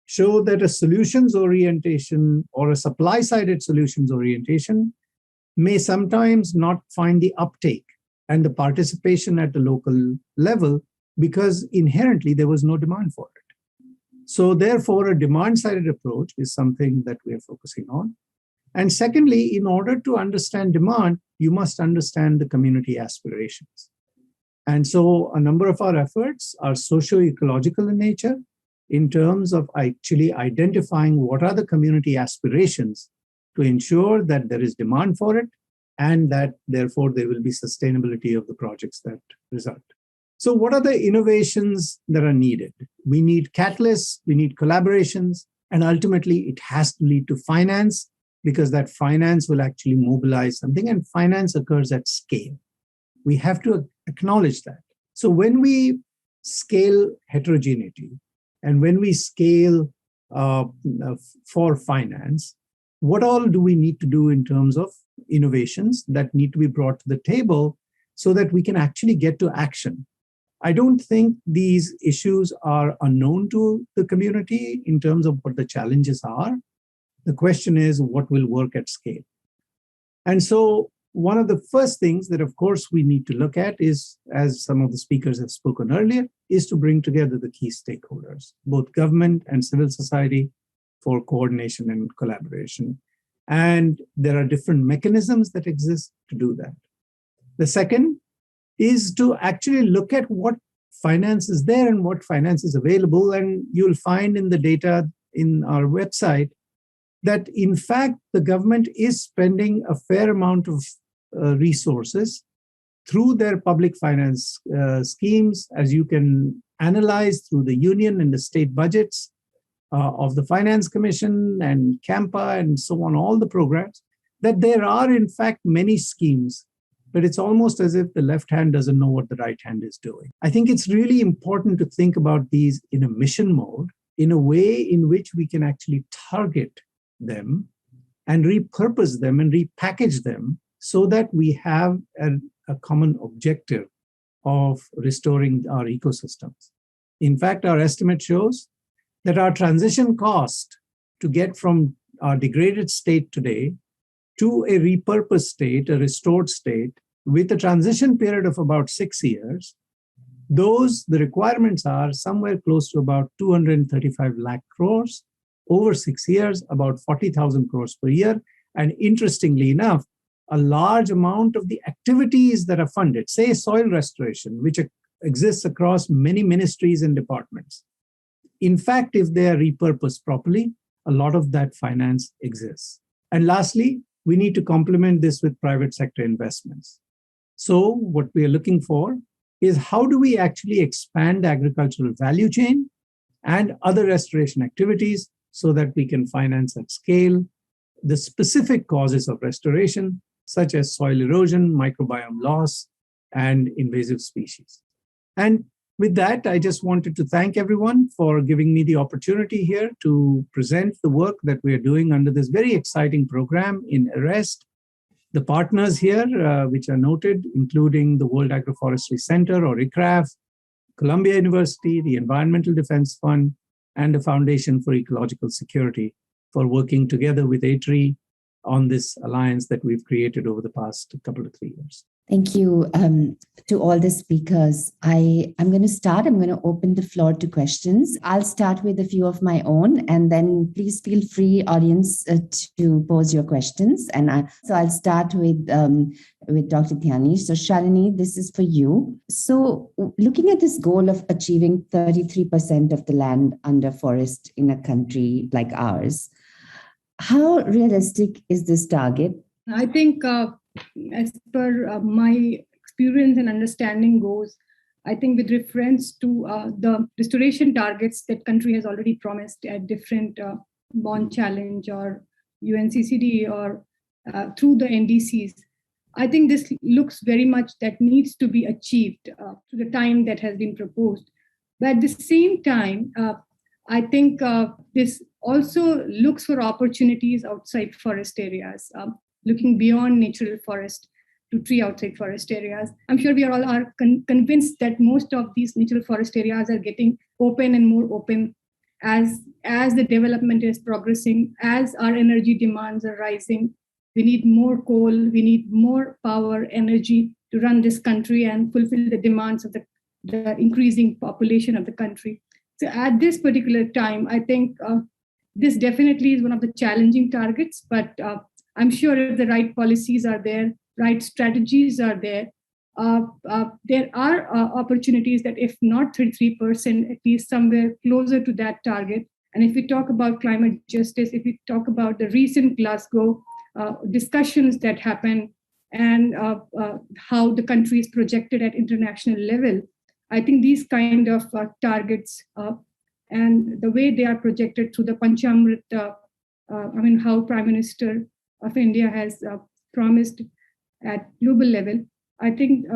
show that a solutions orientation or a supply-sided solutions orientation may sometimes not find the uptake and the participation at the local level because inherently there was no demand for it. So therefore, a demand-sided approach is something that we are focusing on. And secondly, in order to understand demand, you must understand the community aspirations. And so a number of our efforts are socio-ecological in nature, in terms of actually identifying what are the community aspirations to ensure that there is demand for it and that therefore there will be sustainability of the projects that result. So what are the innovations that are needed? We need catalysts, we need collaborations, and ultimately it has to lead to finance, because that finance will actually mobilize something, and finance occurs at scale. We have to acknowledge that. So when we scale heterogeneity and when we scale for finance, what all do we need to do in terms of innovations that need to be brought to the table so that we can actually get to action? I don't think these issues are unknown to the community in terms of what the challenges are. The question is what will work at scale. And so one of the first things that, of course, we need to look at is, as some of the speakers have spoken earlier, is to bring together the key stakeholders, both government and civil society, for coordination and collaboration. And there are different mechanisms that exist to do that. The second is to actually look at what finance is there and what finance is available. And you'll find in the data in our website that, in fact, the government is spending a fair amount of resources through their public finance schemes, as you can analyze through the union and the state budgets of the Finance Commission and CAMPA and so on, all the programs, that there are, in fact, many schemes, but it's almost as if the left hand doesn't know what the right hand is doing. I think it's really important to think about these in a mission mode, in a way in which we can actually target them and repurpose them and repackage them so that we have a common objective of restoring our ecosystems. In fact, our estimate shows that our transition cost to get from our degraded state today to a repurposed state, a restored state, with a transition period of about 6 years, the requirements are somewhere close to about 235 lakh crores over 6 years, about 40,000 crores per year. And interestingly enough, a large amount of the activities that are funded, say soil restoration, which exists across many ministries and departments. In fact, if they are repurposed properly, a lot of that finance exists. And lastly, we need to complement this with private sector investments. So what we are looking for is how do we actually expand the agricultural value chain and other restoration activities so that we can finance at scale the specific causes of restoration, such as soil erosion, microbiome loss, and invasive species. And with that, I just wanted to thank everyone for giving me the opportunity here to present the work that we are doing under this very exciting program in ARREST. The partners here, which are noted, including the World Agroforestry Center, or ICRAF, Columbia University, the Environmental Defense Fund, and the Foundation for Ecological Security, for working together with ATRI on this alliance that we've created over the past couple of 3 years. Thank you to all the speakers. I'm going to open the floor to questions. I'll start with a few of my own, and then please feel free, audience, to pose your questions. And so I'll start with Dr. Dhyani. So Shalini, this is for you. So looking at this goal of achieving 33% of the land under forest in a country like ours, how realistic is this target? I think as per my experience and understanding goes, I think with reference to the restoration targets that country has already promised at different Bond Challenge or UNCCD or through the NDCs, I think this looks very much that needs to be achieved to the time that has been proposed. But at the same time, I think this also looks for opportunities outside forest areas. Looking beyond natural forest to tree outside forest areas. I'm sure we are all convinced that most of these natural forest areas are getting open and more open as the development is progressing, as our energy demands are rising. We need more coal, we need more power, energy to run this country and fulfill the demands of the increasing population of the country. So at this particular time, I think this definitely is one of the challenging targets, but I'm sure if the right policies are there, right strategies are there, there are opportunities that if not 33%, at least somewhere closer to that target. And if we talk about climate justice, if we talk about the recent Glasgow discussions that happen and how the country is projected at international level, I think these kind of targets and the way they are projected through the Panchamrit, how Prime Minister of India has promised at global level, I think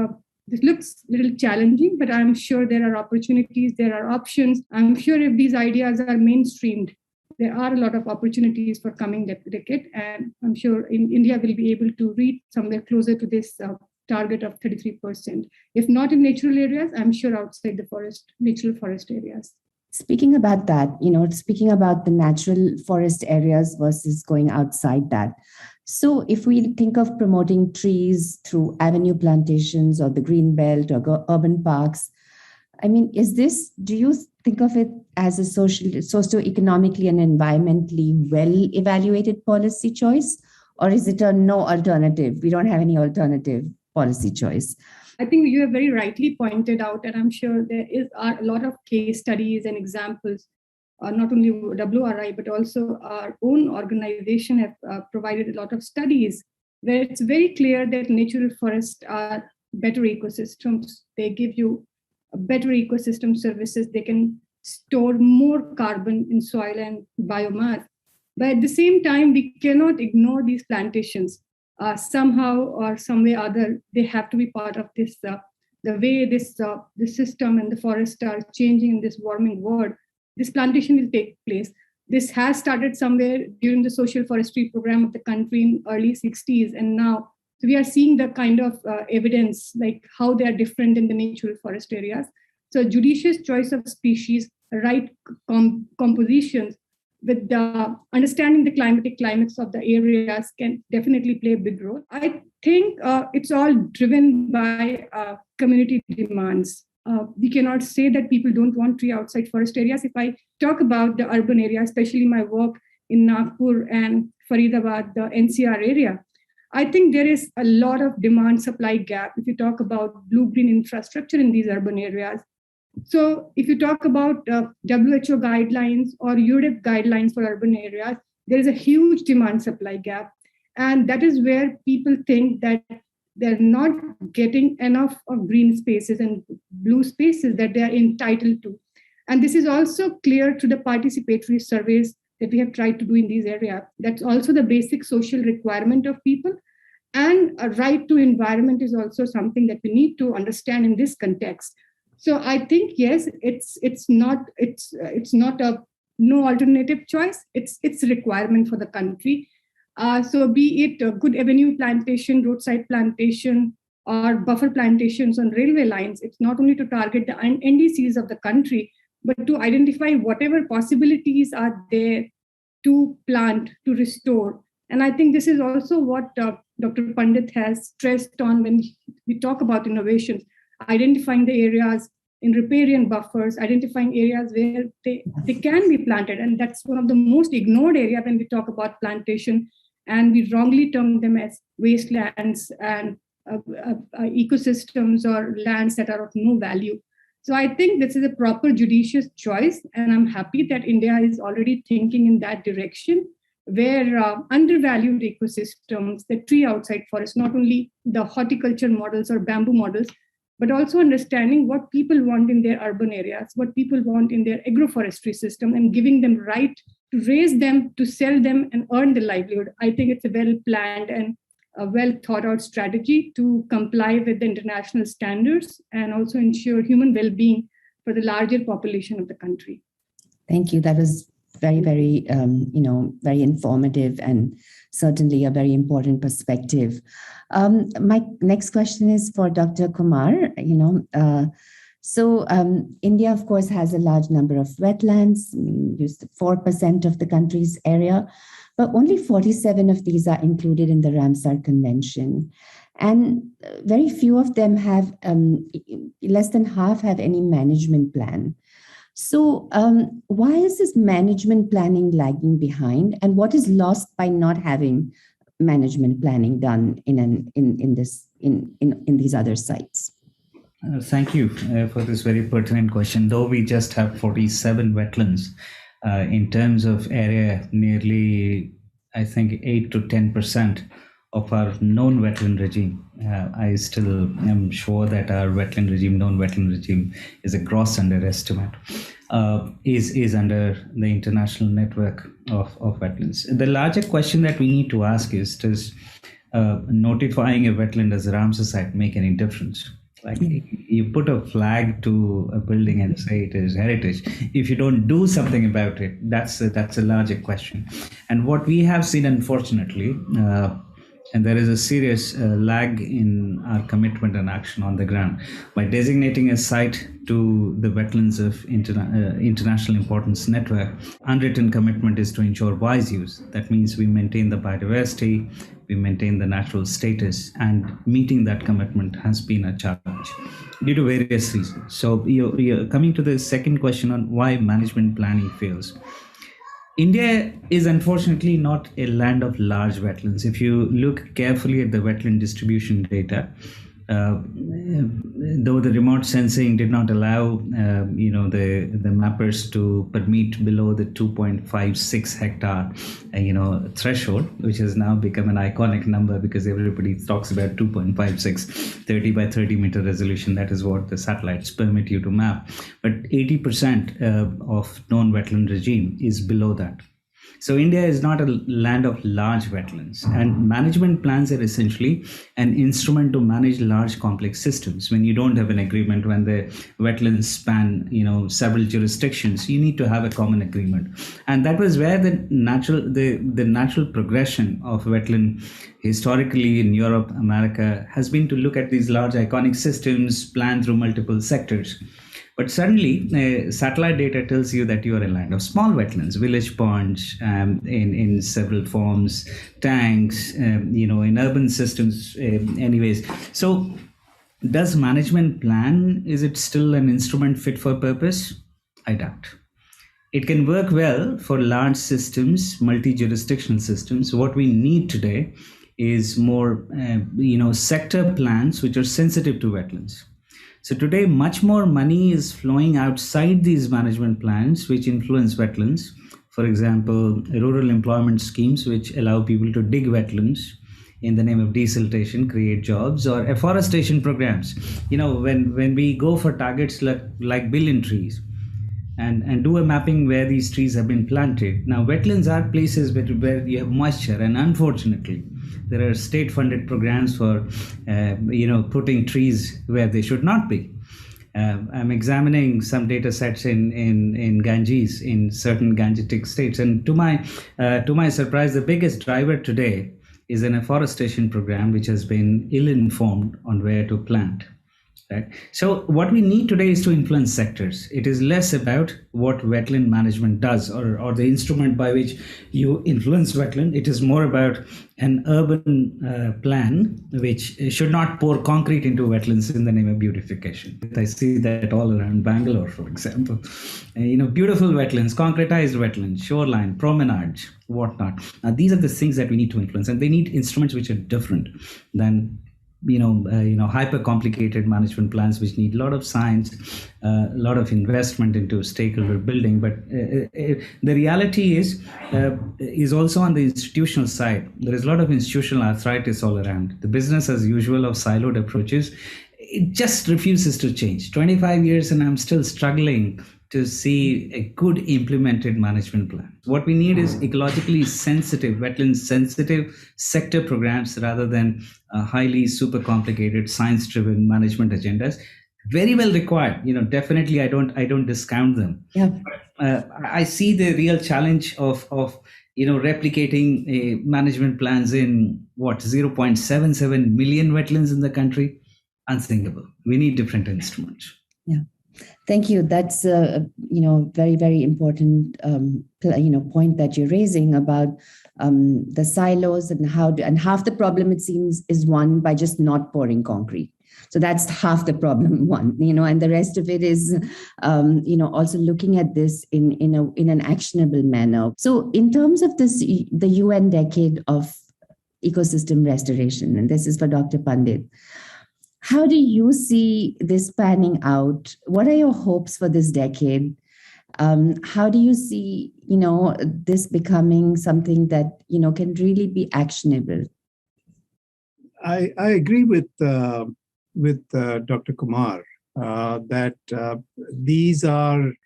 this looks a little challenging, but I'm sure there are opportunities, there are options. I'm sure if these ideas are mainstreamed, there are a lot of opportunities for coming decade, and I'm sure India will be able to reach somewhere closer to this target of 33%. If not in natural areas, I'm sure outside the forest, natural forest areas. Speaking about that, speaking about the natural forest areas versus going outside that. So if we think of promoting trees through avenue plantations or the green belt or urban parks, do you think of it as a socio-economically and environmentally well-evaluated policy choice? Or is it a no alternative? We don't have any alternative policy choice. I think you have very rightly pointed out, and I'm sure there are a lot of case studies and examples, not only WRI, but also our own organization have provided a lot of studies where it's very clear that natural forests are better ecosystems. They give you better ecosystem services. They can store more carbon in soil and biomass. But at the same time, we cannot ignore these plantations. Somehow or some way or other, they have to be part of this, the way this system and the forests are changing in this warming world. This plantation will take place. This has started somewhere during the social forestry program of the country in early 60s. And now so we are seeing the kind of evidence, like how they are different in the natural forest areas. So judicious choice of species, right compositions with the understanding the climates of the areas can definitely play a big role. I think it's all driven by community demands. We cannot say that people don't want tree outside forest areas. If I talk about the urban area, especially my work in Nagpur and Faridabad, the NCR area, I think there is a lot of demand-supply gap if you talk about blue-green infrastructure in these urban areas. So if you talk about WHO guidelines or UNEP guidelines for urban areas, there is a huge demand-supply gap. And that is where people think that they're not getting enough of green spaces and blue spaces that they are entitled to. And this is also clear to the participatory surveys that we have tried to do in these areas. That's also the basic social requirement of people. And a right to environment is also something that we need to understand in this context. So I think, yes, it's not a no alternative choice. It's a requirement for the country. So be it a good avenue plantation, roadside plantation, or buffer plantations on railway lines, it's not only to target the NDCs of the country, but to identify whatever possibilities are there to plant, to restore. And I think this is also what Dr. Pandit has stressed on when we talk about innovations, identifying the areas in riparian buffers, identifying areas where they can be planted. And that's one of the most ignored areas when we talk about plantation. And we wrongly term them as wastelands and ecosystems or lands that are of no value. So I think this is a proper judicious choice. And I'm happy that India is already thinking in that direction, where undervalued ecosystems, the tree outside forest, not only the horticulture models or bamboo models, but also understanding what people want in their urban areas, what people want in their agroforestry system, and giving them right to raise them, to sell them, and earn the livelihood. I think it's a well-planned and a well-thought-out strategy to comply with the international standards and also ensure human well-being for the larger population of the country. Thank you. That was very, very, very informative and certainly a very important perspective. My next question is for Dr. Kumar. India, of course, has a large number of wetlands, just 4% of the country's area, but only 47 of these are included in the Ramsar Convention. And very few of them have, less than half have any management plan. So why is this management planning lagging behind, and what is lost by not having management planning done in these other sites? Thank you for this very pertinent question. Though we just have 47 wetlands, in terms of area, nearly, I think, 8 to 10% of our known wetland regime. I still am sure that our wetland regime, known wetland regime, is a gross underestimate, is under the international network of wetlands. The larger question that we need to ask is, does notifying a wetland as a Ramsar site make any difference? Like, you put a flag to a building and say it is heritage. If you don't do something about it, that's a larger question. And what we have seen, unfortunately, and there is a serious lag in our commitment and action on the ground. By designating a site to the Wetlands of International Importance Network, unwritten commitment is to ensure wise use. That means we maintain the biodiversity, we maintain the natural status, and meeting that commitment has been a challenge due to various reasons. So you're coming to the second question on why management planning fails. India is unfortunately not a land of large wetlands. If you look carefully at the wetland distribution data, though the remote sensing did not allow the mappers to permit below the 2.56 hectare threshold, which has now become an iconic number because everybody talks about 2.56, 30 by 30 meter resolution. That is what the satellites permit you to map. But 80% of known wetland regime is below that. So India is not a land of large wetlands, and management plans are essentially an instrument to manage large complex systems. When you don't have an agreement, when the wetlands span, several jurisdictions, you need to have a common agreement. And that was where the natural progression of wetland historically in Europe, America, has been to look at these large iconic systems planned through multiple sectors. But suddenly, satellite data tells you that you are in land of small wetlands, village ponds, in several forms, tanks, in urban systems, anyways. So, does management plan, is it still an instrument fit for purpose? I doubt. It can work well for large systems, multi-jurisdictional systems. What we need today is more, sector plans which are sensitive to wetlands. So today, much more money is flowing outside these management plans, which influence wetlands. For example, rural employment schemes, which allow people to dig wetlands in the name of desiltation, create jobs, or afforestation programs. When we go for targets like billion trees, and do a mapping where these trees have been planted. Now, wetlands are places where you have moisture, and unfortunately, there are state-funded programs for, putting trees where they should not be. I'm examining some data sets in Ganges, in certain Gangetic states, and to my surprise, the biggest driver today is an afforestation program which has been ill-informed on where to plant. Right. So what we need today is to influence sectors. It is less about what wetland management does or the instrument by which you influence wetland. It is more about an urban plan which should not pour concrete into wetlands in the name of beautification. I see that all around Bangalore, for example. Beautiful wetlands, concretized wetlands, shoreline, promenades, whatnot. Now, these are the things that we need to influence, and they need instruments which are different than hyper complicated management plans which need a lot of science, a lot of investment into stakeholder building. But the reality is also on the institutional side. There is a lot of institutional arthritis all around. The business as usual of siloed approaches, it just refuses to change. 25 years and I'm still struggling to see a good implemented management plan. What we need is ecologically sensitive, wetland sensitive sector programs rather than highly super complicated science-driven management agendas. Very well required. Definitely I don't discount them. Yeah. I see the real challenge of replicating management plans in 0.77 million wetlands in the country. Unthinkable. We need different instruments. Yeah. Thank you. That's a very, very important point that you're raising about the silos and and half the problem, it seems, is won by just not pouring concrete. So that's half the problem one, and the rest of it is, also looking at this in an actionable manner. So in terms of the UN Decade of Ecosystem Restoration, and this is for Dr. Pandit, how do you see this panning out? What are your hopes for this decade? How do you see, this becoming something that, can really be actionable? I agree with Dr. Kumar that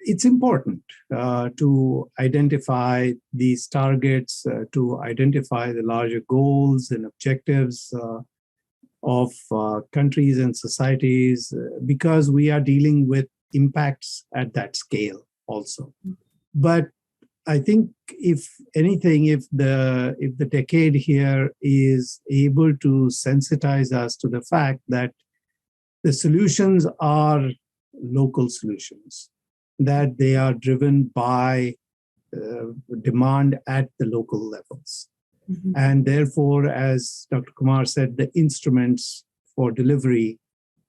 it's important to identify these targets, to identify the larger goals and objectives of countries and societies, because we are dealing with impacts at that scale also. But I think if anything, if the decade here is able to sensitize us to the fact that the solutions are local solutions, that they are driven by demand at the local levels. Mm-hmm. And therefore, as Dr. Kumar said, the instruments for delivery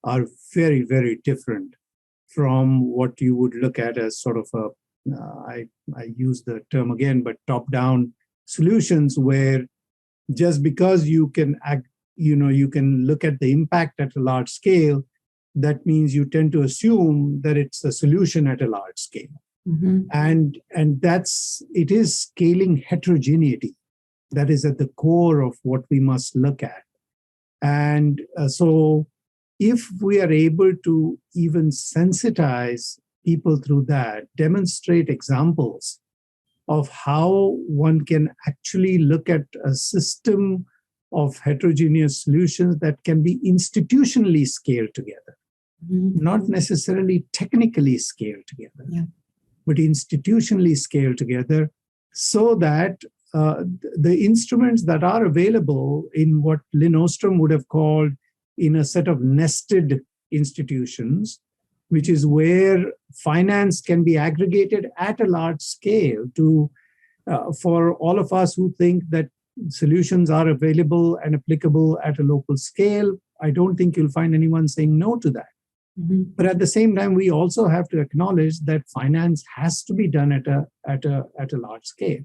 are very, very different from what you would look at as sort of I use the term again, but top-down solutions where just because you can you can look at the impact at a large scale, that means you tend to assume that it's a solution at a large scale. Mm-hmm. And it is scaling heterogeneity. That is at the core of what we must look at. And so if we are able to even sensitize people through that, demonstrate examples of how one can actually look at a system of heterogeneous solutions that can be institutionally scaled together, mm-hmm. not necessarily technically scaled together, but institutionally scaled together, so that the instruments that are available in what Lynn Ostrom would have called in a set of nested institutions which is where finance can be aggregated at a large scale to for all of us who think that solutions are available and applicable at a local scale. I don't think you'll find anyone saying no to that. Mm-hmm. But at the same time, we also have to acknowledge that finance has to be done at a large scale.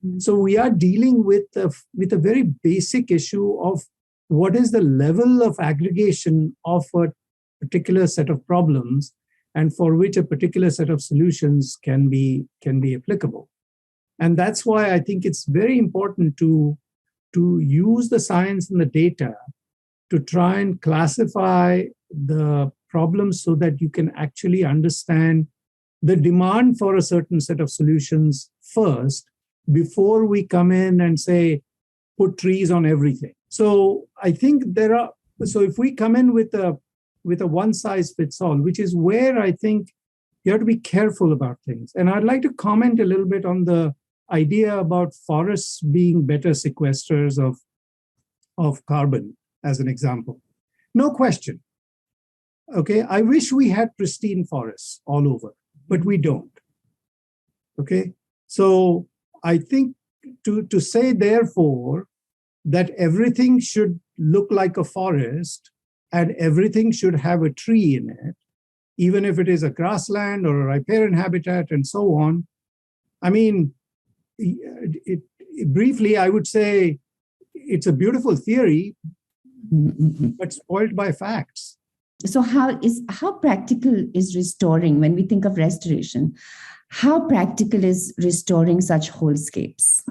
Mm-hmm. So we are dealing with a very basic issue of what is the level of aggregation of a particular set of problems and for which a particular set of solutions can be applicable. And that's why I think it's very important to use the science and the data to try and classify the problems so that you can actually understand the demand for a certain set of solutions first before we come in and say, put trees on everything. So I think so if we come in with a one size fits all, which is where I think you have to be careful about things. And I'd like to comment a little bit on the idea about forests being better sequesters of carbon, as an example. No question. Okay, I wish we had pristine forests all over, but we don't. Okay, so I think to say, therefore, that everything should look like a forest and everything should have a tree in it, even if it is a grassland or a riparian habitat and so on. I mean, briefly, I would say it's a beautiful theory, but spoiled by facts. So how practical is restoring, when we think of restoration, how practical is restoring such wholescapes?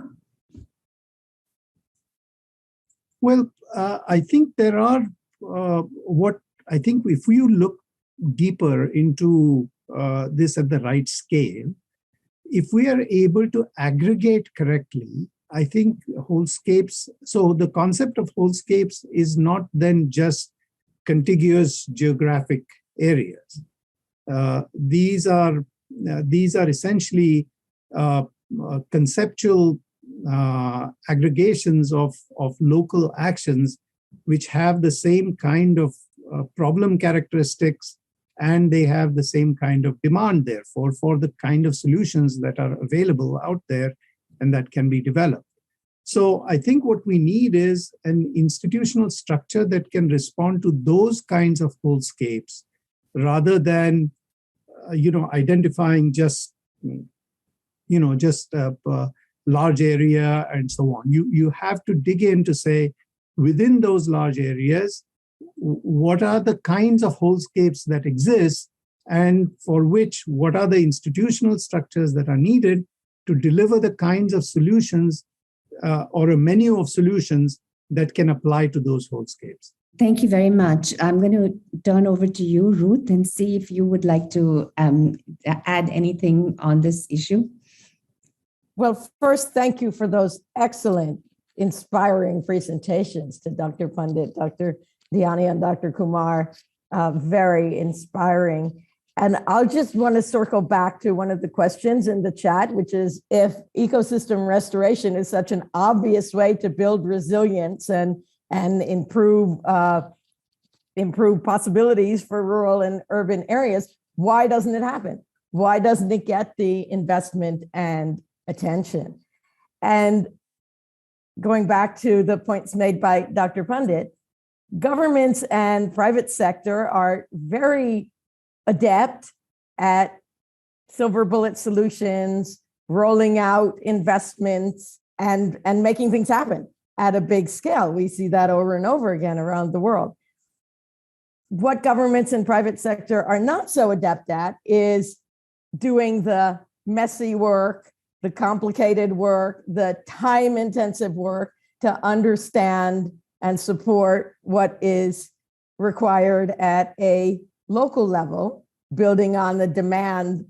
Well, I think there are I think if you look deeper into this at the right scale, if we are able to aggregate correctly, I think wholescapes, so the concept of wholescapes is not then just contiguous geographic areas. These are essentially conceptual aggregations of local actions which have the same kind of problem characteristics, and they have the same kind of demand, therefore, for the kind of solutions that are available out there and that can be developed. So I think what we need is an institutional structure that can respond to those kinds of wholescapes rather than, identifying just a large area and so on. You have to dig in to say, within those large areas, what are the kinds of wholescapes that exist, and for which, what are the institutional structures that are needed to deliver the kinds of solutions or a menu of solutions that can apply to those wholescapes. Thank you very much. I'm going to turn over to you, Ruth, and see if you would like to add anything on this issue. Well, first, thank you for those excellent, inspiring presentations to Dr. Pandit, Dr. Dhyani, and Dr. Kumar. Very inspiring. And I'll just want to circle back to one of the questions in the chat, which is, if ecosystem restoration is such an obvious way to build resilience and improve possibilities for rural and urban areas, why doesn't it happen? Why doesn't it get the investment and attention? And going back to the points made by Dr. Pandit, governments and private sector are very adept at silver bullet solutions, rolling out investments, and making things happen at a big scale. We see that over and over again around the world. What governments and private sector are not so adept at is doing the messy work, the complicated work, the time-intensive work to understand and support what is required at a local level, building on the demand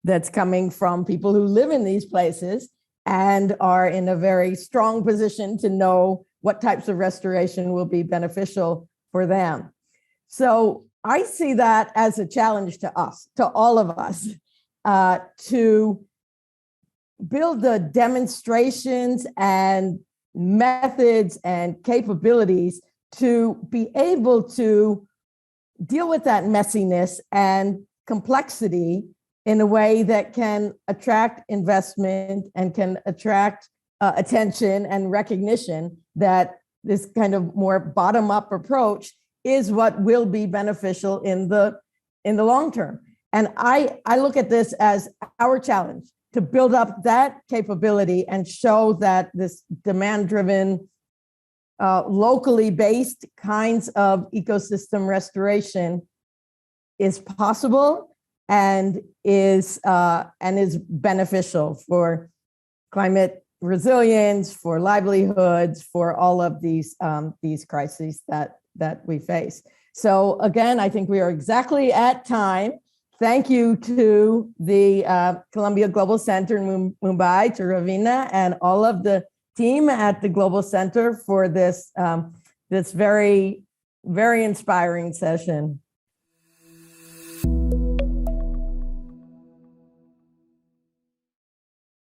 that's coming from people who live in these places and are in a very strong position to know what types of restoration will be beneficial for them. So I see that as a challenge to us, to all of us, to build the demonstrations and methods and capabilities to be able to deal with that messiness and complexity in a way that can attract investment and can attract attention and recognition that this kind of more bottom-up approach is what will be beneficial in the long term. And I look at this as our challenge to build up that capability and show that this demand-driven, locally based kinds of ecosystem restoration is possible and is beneficial for climate resilience, for livelihoods, for all of these crises that we face. So again, I think we are exactly at time. Thank you to the Columbia Global Center in Mumbai, to Ravina and all of the team at the Global Center for this very, very inspiring session.